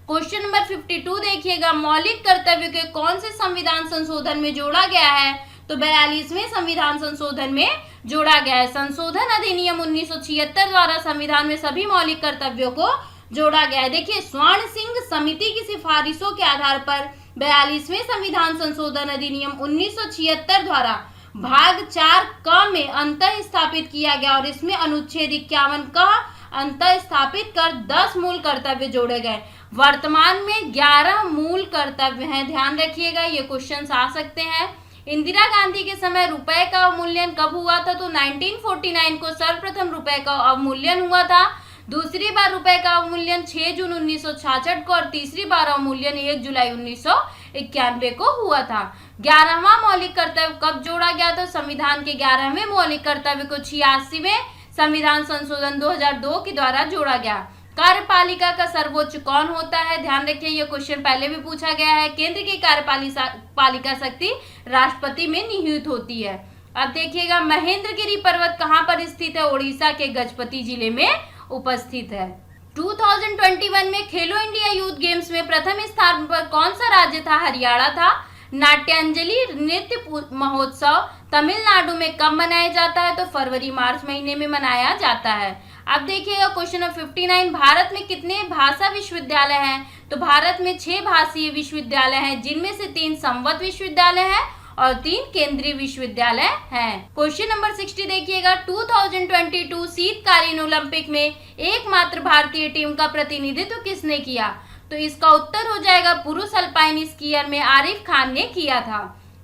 क्वेश्चन नंबर 52 देखिएगा, मौलिक कर्तव्य के कौन से संविधान संशोधन में जोड़ा गया है? तो 42वें संविधान संशोधन में जोड़ा गया है। संशोधन अधिनियम 1976 द्वारा संविधान में सभी मौलिक कर्तव्यों को जोड़ा गया है। देखिए, स्वर्ण सिंह समिति की सिफारिशों के आधार पर 42वें संविधान संशोधन अधिनियम 1976 द्वारा भाग 4 क में अंतर स्थापित किया गया और इसमें अनुच्छेद 51 का अंतर स्थापित कर 10 मूल कर्तव्य जोड़े गए। वर्तमान में 11 मूल कर्तव्य हैं, ध्यान रखिएगा, ये क्वेश्चन आ सकते हैं। इंदिरा गांधी के समय रुपए का अवमूल्यन कब हुआ था? तो 1949 को सर्वप्रथम रुपए का अवमूल्यन हुआ था। दूसरी बार रुपए का अवमूल्यन 6 जून 1966 को और तीसरी बार अवमूल्यन 1 जुलाई 1991 को हुआ था। 11वां मौलिक कर्तव्य कब जोड़ा गया था? संविधान के 11वें मौलिक कर्तव्य को 86वें संविधान संशोधन 2002 के द्वारा जोड़ा गया। कार्यपालिका का सर्वोच्च कौन होता है? ध्यान रखिए, यह क्वेश्चन पहले भी पूछा गया है। केंद्र की कार्यपालिका शक्ति राष्ट्रपति में निहित होती है। अब देखिएगा, महेंद्रगिरी पर्वत कहाँ पर स्थित है? उड़ीसा के गजपति जिले में उपस्थित है। 2021 में खेलो इंडिया यूथ गेम्स में प्रथम स्थान पर कौन सा राज्य था? हरियाणा था। नाट्यांजलि नृत्य महोत्सव तमिलनाडु में कब मनाया जाता है? तो फरवरी मार्च महीने में मनाया जाता है। अब देखिएगा क्वेश्चन नंबर 59, भारत में कितने भाषा विश्वविद्यालय हैं? तो भारत में 6 भाषीय विश्वविद्यालय हैं, जिनमें से 3 संवत विश्वविद्यालय हैं और 3 केंद्रीय विश्वविद्यालय हैं। क्वेश्चन नंबर 60 देखिएगा, 2022 शीतकालीन ओलंपिक में एकमात्र भारतीय टीम का प्रतिनिधित्व किसने किया? तो इसका उत्तर हो जाएगा पुरुष अल्पाइन स्कीयर में आरिफ खान ने किया था।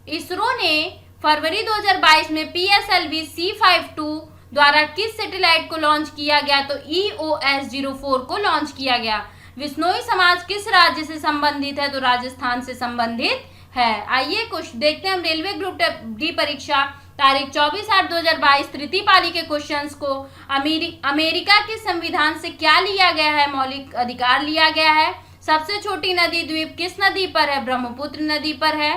इसरो ने फरवरी 2022 में PSLV C52 द्वारा किस सैटेलाइट को लॉन्च किया गया? तो EOS-04 को लॉन्च किया गया। विश्नोई समाज किस राज्य से संबंधित है? तो राजस्थान से संबंधित है। आइए कुछ देखते हैं हम रेलवे ग्रुप डी परीक्षा तारीख 24/8/2022 तृतीय पाली के क्वेश्चंस को। अमेरिका के संविधान से क्या लिया गया है? मौलिक अधिकार लिया गया है। सबसे छोटी नदी द्वीप किस नदी पर है? ब्रह्मपुत्र नदी पर है।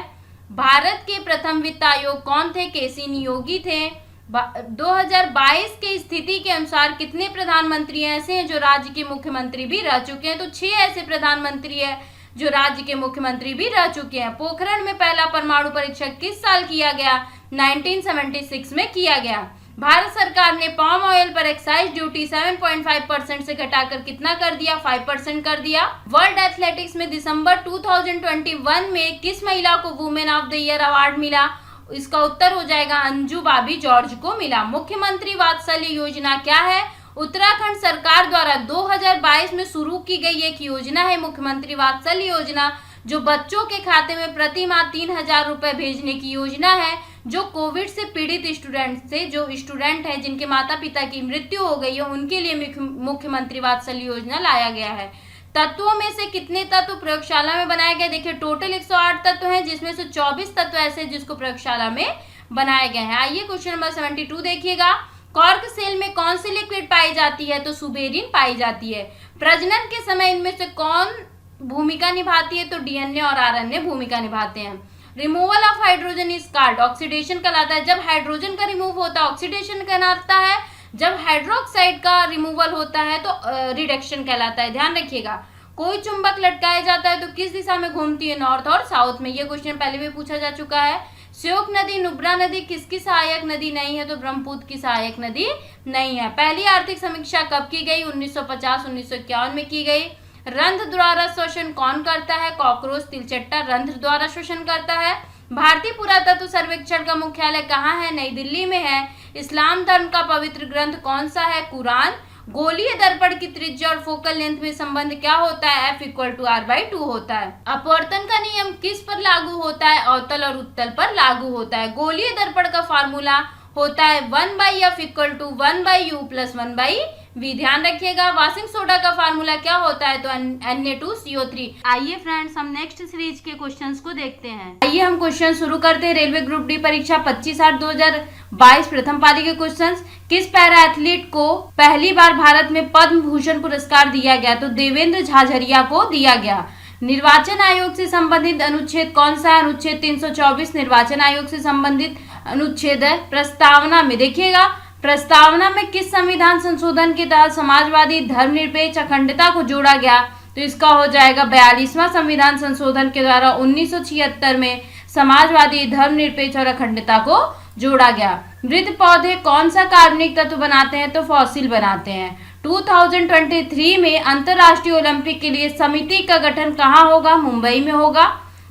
भारत के प्रथम वित्त आयोग कौन थे? केसी नियोगी थे। 2022 के स्थिति के अनुसार कितने प्रधानमंत्री ऐसे हैं जो राज्य के मुख्यमंत्री भी रह चुके हैं? तो 6 ऐसे प्रधानमंत्री हैं जो राज्य के मुख्यमंत्री भी रह चुके हैं। पोखरण में पहला परमाणु परीक्षण किस साल किया गया? 1976 में किया गया। भारत सरकार ने पाम ऑयल पर एक्साइज ड्यूटी 7.5% से घटाकर कितना कर दिया? 5% कर दिया। वर्ल्ड एथलेटिक्स में दिसंबर 2021 में किस महिला को women of the year award मिला? इसका उत्तर हो जाएगा अंजू बाबी जॉर्ज को मिला। मुख्यमंत्री वात्सल्य योजना क्या है? उत्तराखंड सरकार द्वारा 2022 में शुरू की गई एक योजना है मुख्यमंत्री वात्सल्य योजना, जो बच्चों के खाते में प्रति माह 3,000 रुपए भेजने की योजना है। जो कोविड से पीड़ित स्टूडेंट हैं जिनके माता पिता की मृत्यु हो गई है, उनके लिए मुख्यमंत्री वात्सल्य योजना लाया गया है। तत्वों में से कितने तत्व प्रयोगशाला में बनाए गए? देखिए, टोटल 108 तत्व हैं, जिसमें से 24 तत्व ऐसे जिसको प्रयोगशाला में बनाए गए हैं। आइए क्वेश्चन नंबर 72 देखिएगा, कॉर्क सेल में कौन सी लिक्विड पाई जाती है? तो सुबेरिन पाई जाती है। प्रजनन के समय इनमें से कौन भूमिका निभाती है? तो डीएनए और आरएनए भूमिका निभाते हैं। Removal of hydrogen is called, oxidation कहलाता है। जब हाइड्रोजन का रिमूव होता है ऑक्सीडेशन कहलाता है। जब हाइड्रोक्साइड का रिमूवल होता है तो रिडक्शन कहलाता है। ध्यान रखिएगा। कोई चुंबक लटकाया जाता है तो किस दिशा में घूमती है? नॉर्थ और साउथ में। ये क्वेश्चन पहले भी पूछा जा चुका है। श्योक नदी नुब्रा नदी किसकी सहायक नदी नहीं है? तो ब्रह्मपुत्र की सहायक नदी नहीं है। पहली आर्थिक समीक्षा कब की गई? 1950-1951 में की गई। रंध्र द्वारा श्वसन कौन करता है? कॉकरोच तिलचट्टा रंध्र द्वारा श्वसन करता है। भारतीय पुरातत्व सर्वेक्षण का मुख्यालय कहाँ है? नई दिल्ली में है। इस्लाम धर्म का पवित्र ग्रंथ कौन सा है? कुरान। गोलीय दर्पण की त्रिज्या और फोकल लेंथ में संबंध क्या होता है? F=R/2 होता है। अपवर्तन का नियम किस पर लागू होता है? अवतल और उत्तल पर लागू होता है। गोलीय दर्पण का फार्मूला होता है 1/F = 1/U + 1/V। ध्यान रखिएगा। वाशिंग सोडा का फार्मूला क्या होता है? तो Na2CO3। आइए फ्रेंड्स, हम नेक्स्ट सीरीज के क्वेश्चंस को देखते हैं। आइए हम क्वेश्चन शुरू करते हैं। रेलवे ग्रुप डी परीक्षा 25/8/2022 प्रथम पाली के क्वेश्चंस। किस पैरा एथलीट को पहली बार भारत में पद्म भूषण पुरस्कार दिया गया? तो देवेंद्र झाझरिया को दिया गया। निर्वाचन आयोग से संबंधित अनुच्छेद कौन सा है? अनुच्छेद 324 निर्वाचन आयोग से संबंधित अनुच्छेद है। प्रस्तावना में देखिएगा, प्रस्तावना में किस संविधान संशोधन के तहत समाजवादी धर्मनिरपेक्ष अखंडता को जोड़ा गया? तो इसका हो जाएगा 42वां संविधान संशोधन के द्वारा 1976 में समाजवादी, धर्मनिरपेक्ष और अखंडता को जोड़ा गया। मृत पौधे कौन सा कार्बनिक तत्व बनाते हैं? तो फॉसिल बनाते हैं। 2023 में अंतरराष्ट्रीय ओलंपिक के लिए समिति का गठन कहाँ होगा? मुंबई में होगा।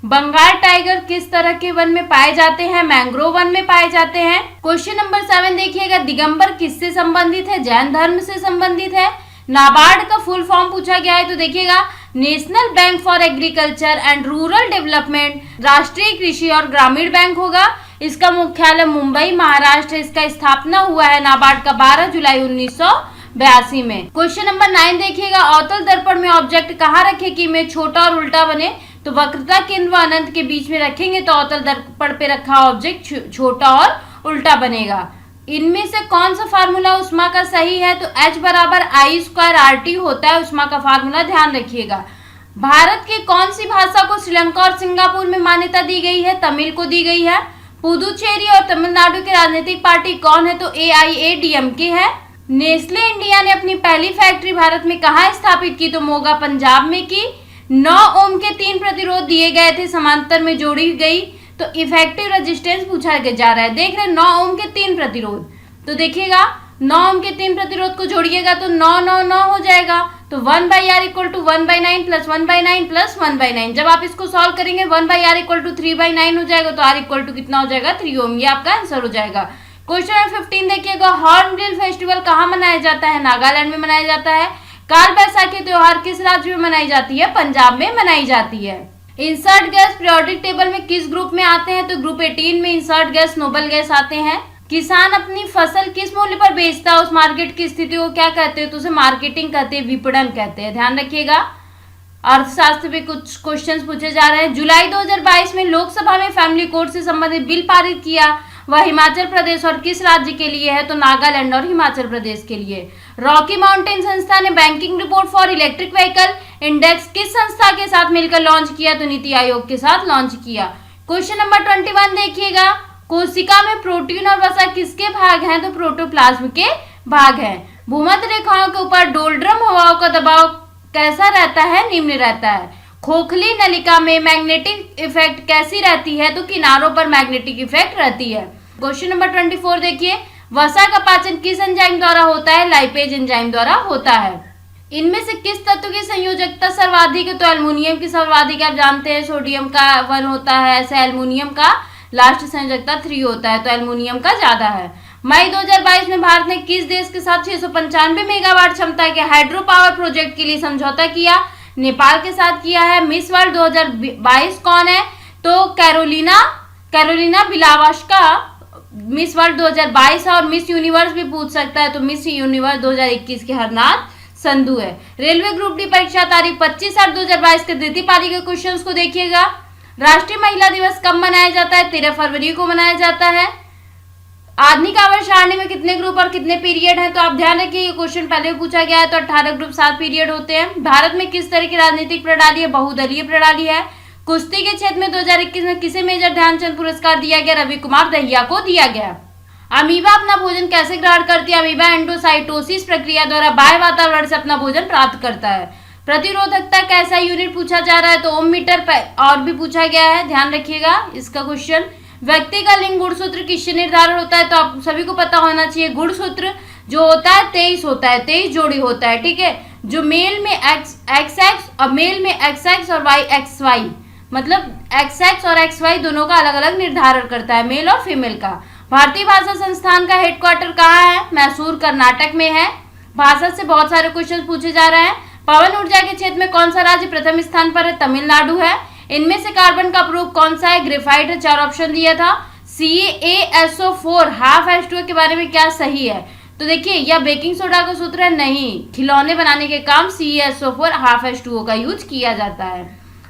बंगाल टाइगर किस तरह के वन में पाए जाते हैं? मैंग्रोव वन में पाए जाते हैं। क्वेश्चन नंबर 7 देखिएगा, दिगंबर किससे संबंधित है? जैन धर्म से संबंधित है। नाबार्ड का फुल फॉर्म पूछा गया है, तो देखिएगा national bank for agriculture and rural development, राष्ट्रीय कृषि और ग्रामीण बैंक होगा। इसका मुख्यालय मुंबई, महाराष्ट्र। इसका स्थापना हुआ है नाबार्ड का 12 जुलाई 1982 में। क्वेश्चन नंबर 9 देखिएगा, अवतल दर्पण में ऑब्जेक्ट कहाँ रखे कि में छोटा और उल्टा बने? तो वक्रता केंद्र व अनंत के बीच में रखेंगे तो अवतल दर्पण पे रखा ऑब्जेक्ट छोटा और उल्टा बनेगा। इनमें से कौन सा फार्मूला उष्मा का सही है? तो H बराबर I² RT होता है उष्मा का फार्मूला, ध्यान रखिएगा। भारत की कौन सी भाषा को श्रीलंका और सिंगापुर में मान्यता दी गई है? तमिल को दी गई है। पुदुचेरी और तमिलनाडु की राजनीतिक पार्टी कौन है? तो AIADMK है। नेस्ले इंडिया ने अपनी पहली फैक्ट्री भारत में कहाँ स्थापित की? तो मोगा, पंजाब में की। 9 ओम के 3 प्रतिरोध दिए गए थे, समांतर में जोड़ी गई, तो इफेक्टिव रेजिस्टेंस पूछा जा रहा है। देख रहे हैं 9 ओम के 3 प्रतिरोध, तो देखिएगा 9 ओम के 3 प्रतिरोध को जोड़िएगा तो 9 9 9 हो जाएगा। तो 1/r = 1/9 + 1/9 + 1/9। जब आप इसको सॉल्व करेंगे 1/r = 3/9 हो जाएगा, तो r = कितना हो जाएगा? 3 ओम। ये आपका आंसर हो जाएगा। क्वेश्चन नंबर 15 देखिएगा, हॉर्नबिल फेस्टिवल कहाँ मनाया जाता है? नागालैंड में मनाया जाता है। काल बैसाखी त्योहार किस राज्य में मनाई जाती है? पंजाब में मनाई जाती है। इंसर्ट गैस पीरियोडिक टेबल में किस ग्रुप में आते हैं? तो ग्रुप 18 में इंसर्ट गैस, नोबल गैस आते हैं। किसान अपनी फसल किस मूल्य पर बेचता है? उस मार्केट की स्थिति को क्या कहते हैं? तो उसे मार्केटिंग कहते हैं, विपणन कहते हैं, ध्यान रखिएगा। अर्थशास्त्र पे कुछ क्वेश्चंस पूछे जा रहे हैं। जुलाई 2022 में लोकसभा में फैमिली कोर्ट से संबंधित बिल पारित किया, वह हिमाचल प्रदेश और किस राज्य के लिए है? तो नागालैंड और हिमाचल प्रदेश के लिए। रॉकी माउंटेन संस्था ने banking report for electric vehicle index किस संस्था के साथ मिलकर लॉन्च किया? तो नीति आयोग के साथ लॉन्च किया। क्वेश्चन नंबर 21 देखिएगा, कोशिका में प्रोटीन और वसा किसके भाग हैं? तो प्रोटोप्लाज्म के भाग हैं। भूमध्य रेखाओं के ऊपर डोल्ड्रम हवाओं का दबाव कैसा रहता है? निम्न रहता है। खोखली नलिका में मैग्नेटिक इफेक्ट कैसी रहती है? तो किनारों पर मैग्नेटिक इफेक्ट रहती है। क्वेश्चन नंबर 24 देखिए, वसा का पाचन किस एंजाइम द्वारा होता है? लाइपेज एंजाइम द्वारा होता है। इनमें से किस तत्व की संयोजकता सर्वाधिक है? तो एल्युमिनियम की सर्वाधिक, आप जानते हैं सोडियम का 1 होता है, ऐसे एल्युमिनियम का लास्ट संयोजकता 3 होता है, तो एल्युमिनियम का ज्यादा है। मई 2022 में भारत ने किस देश के साथ 695 मेगावाट क्षमता के हाइड्रो पावर प्रोजेक्ट के लिए समझौता किया? नेपाल के साथ किया है। मिस वर्ल्ड 2022 कौन है? तो कैरोलिना बिलावास्का मिस वर्ल्ड 2022 है। और मिस यूनिवर्स भी पूछ सकता है, तो मिस यूनिवर्स 2021 के हरनाथ संधू है। रेलवे ग्रुप डी परीक्षा तारीख 25/8/2022 के द्वितीय पारी के क्वेश्चंस को देखिएगा। राष्ट्रीय महिला दिवस कब मनाया जाता है? 13 फरवरी को मनाया जाता है। आधुनिक आवर्त सारणी में कितने ग्रुप और कितने पीरियड हैं? तो आप ध्यान रखिए, ये क्वेश्चन पहले पूछा गया है। तो 18 ग्रुप 7 पीरियड होते हैं। भारत में किस तरह की राजनीतिक प्रणाली है? बहुदलीय प्रणाली है। कुश्ती के क्षेत्र में 2021 में किसे मेजर ध्यानचंद पुरस्कार दिया गया? रवि कुमार दहिया को दिया गया। अमीबा अपना भोजन कैसे ग्रहण करती है? अमीबा एंडोसाइटोसिस प्रक्रिया द्वारा बाह्य वातावरण से अपना भोजन प्राप्त करता है। प्रतिरोधकता कैसा यूनिट पूछा जा रहा है? तो ओम मीटर और भी पूछा गया है, ध्यान रखिएगा इसका क्वेश्चन। व्यक्ति का लिंग गुणसूत्र किससे निर्धारण होता है? तो आप सभी को पता होना चाहिए, गुणसूत्र जो होता है 23 होता है, 23 जोड़ी होता है, ठीक है। जो मेल में XX और मेल में XX और YXY, मतलब XX और XY दोनों का अलग अलग निर्धारण करता है, मेल और फीमेल का। भारतीय भाषा संस्थान का हेडक्वार्टर कहाँ है? मैसूर, कर्नाटक में है। भाषा से बहुत सारे क्वेश्चन पूछे जा रहे हैं। पवन ऊर्जा के क्षेत्र में कौन सा राज्य प्रथम स्थान पर है? तमिलनाडु है। इनमें से कार्बन का प्रूफ कौन सा है? ग्रेफाइट है। 4 ऑप्शन दिया था। CaSO4 हाफ H2O के बारे में क्या सही है? तो देखिए, यह बेकिंग सोडा का सूत्र है, नहीं, खिलौने बनाने के काम CaSO4 हाफ H2O का यूज किया जाता है।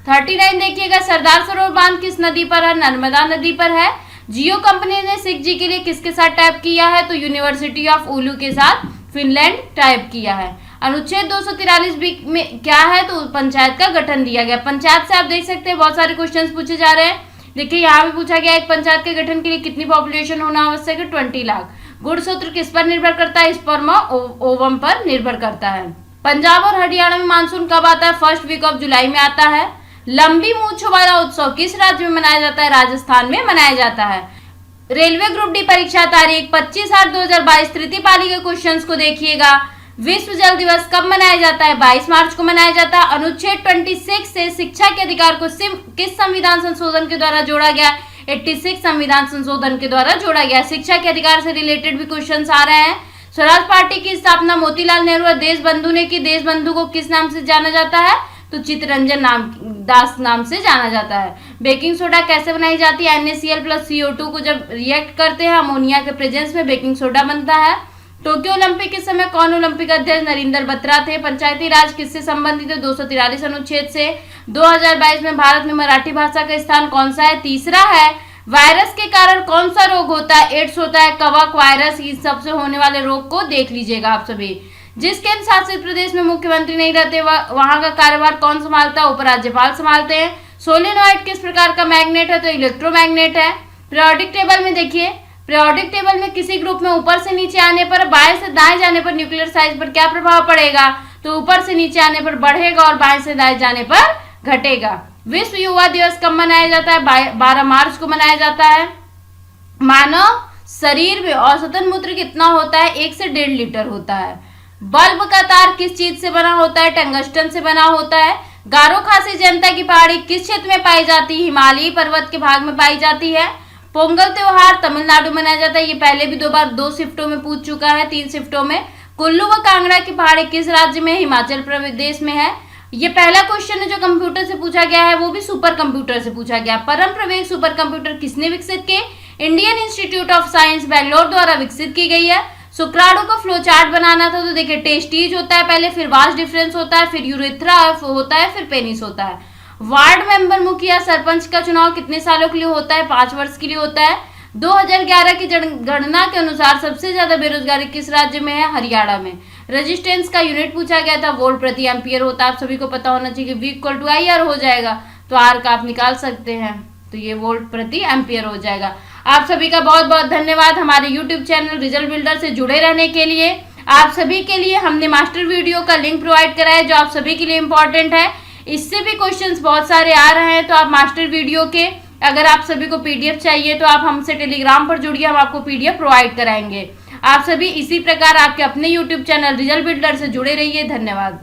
39 देखिएगा, सरदार सरोवर बांध किस नदी पर है? नर्मदा नदी पर है। जियो कंपनी ने 6G के लिए किसके साथ टाइप किया है? तो यूनिवर्सिटी ऑफ उलू के साथ फिनलैंड टाइप किया है। अनुच्छेद 243 में क्या है? तो पंचायत का गठन दिया गया। पंचायत से आप देख सकते हैं बहुत सारे क्वेश्चंस पूछे जा रहे हैं। देखिए, यहाँ भी पूछा गया एक पंचायत के गठन के लिए कितनी पॉपुलेशन होना आवश्यक है? 20 लाख। गुणसूत्र किस पर निर्भर करता है? स्पर्म ओवम पर निर्भर करता है। पंजाब और हरियाणा में मानसून कब आता है? फर्स्ट वीक ऑफ जुलाई में आता है। लंबी मूंछों वाला उत्सव किस राज्य में मनाया जाता है? राजस्थान में मनाया जाता है। रेलवे ग्रुप डी परीक्षा तारीख 25/8/2022 तृतीय पाली के क्वेश्चंस को देखिएगा। विश्व जल दिवस कब मनाया जाता है? 22 मार्च को मनाया जाता है। अनुच्छेद 26 से शिक्षा के अधिकार को किस संविधान संशोधन के द्वारा जोड़ा गया? 86 संविधान संशोधन के द्वारा जोड़ा गया। शिक्षा के अधिकार से रिलेटेड भी क्वेश्चंस आ रहे हैं। स्वराज पार्टी की स्थापना मोतीलाल नेहरू और देश बंधु ने की। देश बंधु को किस नाम से जाना जाता है? तो चित्तरंजन दास नाम से जाना जाता है। बेकिंग सोडा कैसे बनाई जाती है? NaCl + CO2 को जब रिएक्ट करते हैं अमोनिया के प्रेजेंस में बेकिंग सोडा बनता है। टोक्यो ओलंपिक के समय कौन ओलंपिक अध्यक्ष? नरेंद्र बत्रा थे। पंचायती राज किससे संबंधित है? 243 अनुच्छेद से। 2022 में भारत में मराठी भाषा का स्थान कौन सा है? तीसरा है। वायरस के कारण कौन सा रोग होता है? एड्स होता है। कवक, वायरस, इन सबसे होने वाले रोग को देख लीजिएगा आप सभी। जिस केंद्र शासित प्रदेश में मुख्यमंत्री नहीं रहते वहां का कार्यभार कौन संभालता है? उपराज्यपाल संभालते हैं। सोलेनॉइड किस प्रकार का मैग्नेट है? तो इलेक्ट्रोमैग्नेट है। पीरियोडिक टेबल में देखिए, पीरियोडिक टेबल में किसी ग्रुप में ऊपर से नीचे आने पर, बाएं से दाएं जाने पर न्यूक्लियर साइज पर क्या प्रभाव पड़ेगा? तो ऊपर से नीचे आने पर बढ़ेगा और बाएं से दाएं जाने पर घटेगा। विश्व युवा दिवस कब मनाया जाता है? 12 मार्च को मनाया जाता है। मानव शरीर में औसतन मूत्र कितना होता है? 1 से 1.5 लीटर होता है। बल्ब का तार किस चीज से बना होता है? टंगस्टन से बना होता है। गारो खासी जनता की पहाड़ी किस क्षेत्र में पाई जाती है? हिमालयी पर्वत के भाग में पाई जाती है। पोंगल त्योहार तमिलनाडु में मनाया जाता है। ये पहले भी 2 बार 2 शिफ्टों में पूछ चुका है, 3 शिफ्टों में। कुल्लू व कांगड़ा की पहाड़ी किस राज्य में? हिमाचल प्रदेश में है। ये पहला क्वेश्चन है जो कंप्यूटर से पूछा गया है, वो भी सुपर कंप्यूटर से पूछा गया। परम प्रवेग सुपर कंप्यूटर किसने विकसित किए? Indian institute of science Bangalore द्वारा विकसित की गई है। शुक्राणु का फ्लो चार्ट बनाना था तो देखिए टेस्टीज होता है पहले, फिर वास्ट डिफरेंस होता है, फिर यूरेथ्रा होता है, फिर पेनिस होता है। वार्ड मेंबर, मुखिया, सरपंच का चुनाव कितने सालों के लिए होता है? 5 वर्ष के लिए होता है। 2011 की गणना के अनुसार सबसे ज्यादा बेरोजगारी किस राज्य में है? हरियाणा में। रेजिस्टेंस का यूनिट पूछा गया था, वोल्ट प्रति एम्पियर होता है। आप सभी को पता होना चाहिए V = IR हो जाएगा, तो R का आप निकाल सकते हैं, तो ये वोल्ट प्रति एम्पियर हो जाएगा। आप सभी का बहुत बहुत धन्यवाद हमारे YouTube चैनल रिजल्ट बिल्डर से जुड़े रहने के लिए। आप सभी के लिए हमने मास्टर वीडियो का लिंक प्रोवाइड करा है जो आप सभी के लिए इम्पोर्टेंट है। इससे भी क्वेश्चंस बहुत सारे आ रहे हैं, तो आप मास्टर वीडियो के अगर आप सभी को PDF चाहिए तो आप हमसे टेलीग्राम पर जुड़िए, हम आपको PDF प्रोवाइड कराएंगे। आप सभी इसी प्रकार आपके अपने YouTube चैनल रिजल्ट बिल्डर से जुड़े रहिए। धन्यवाद।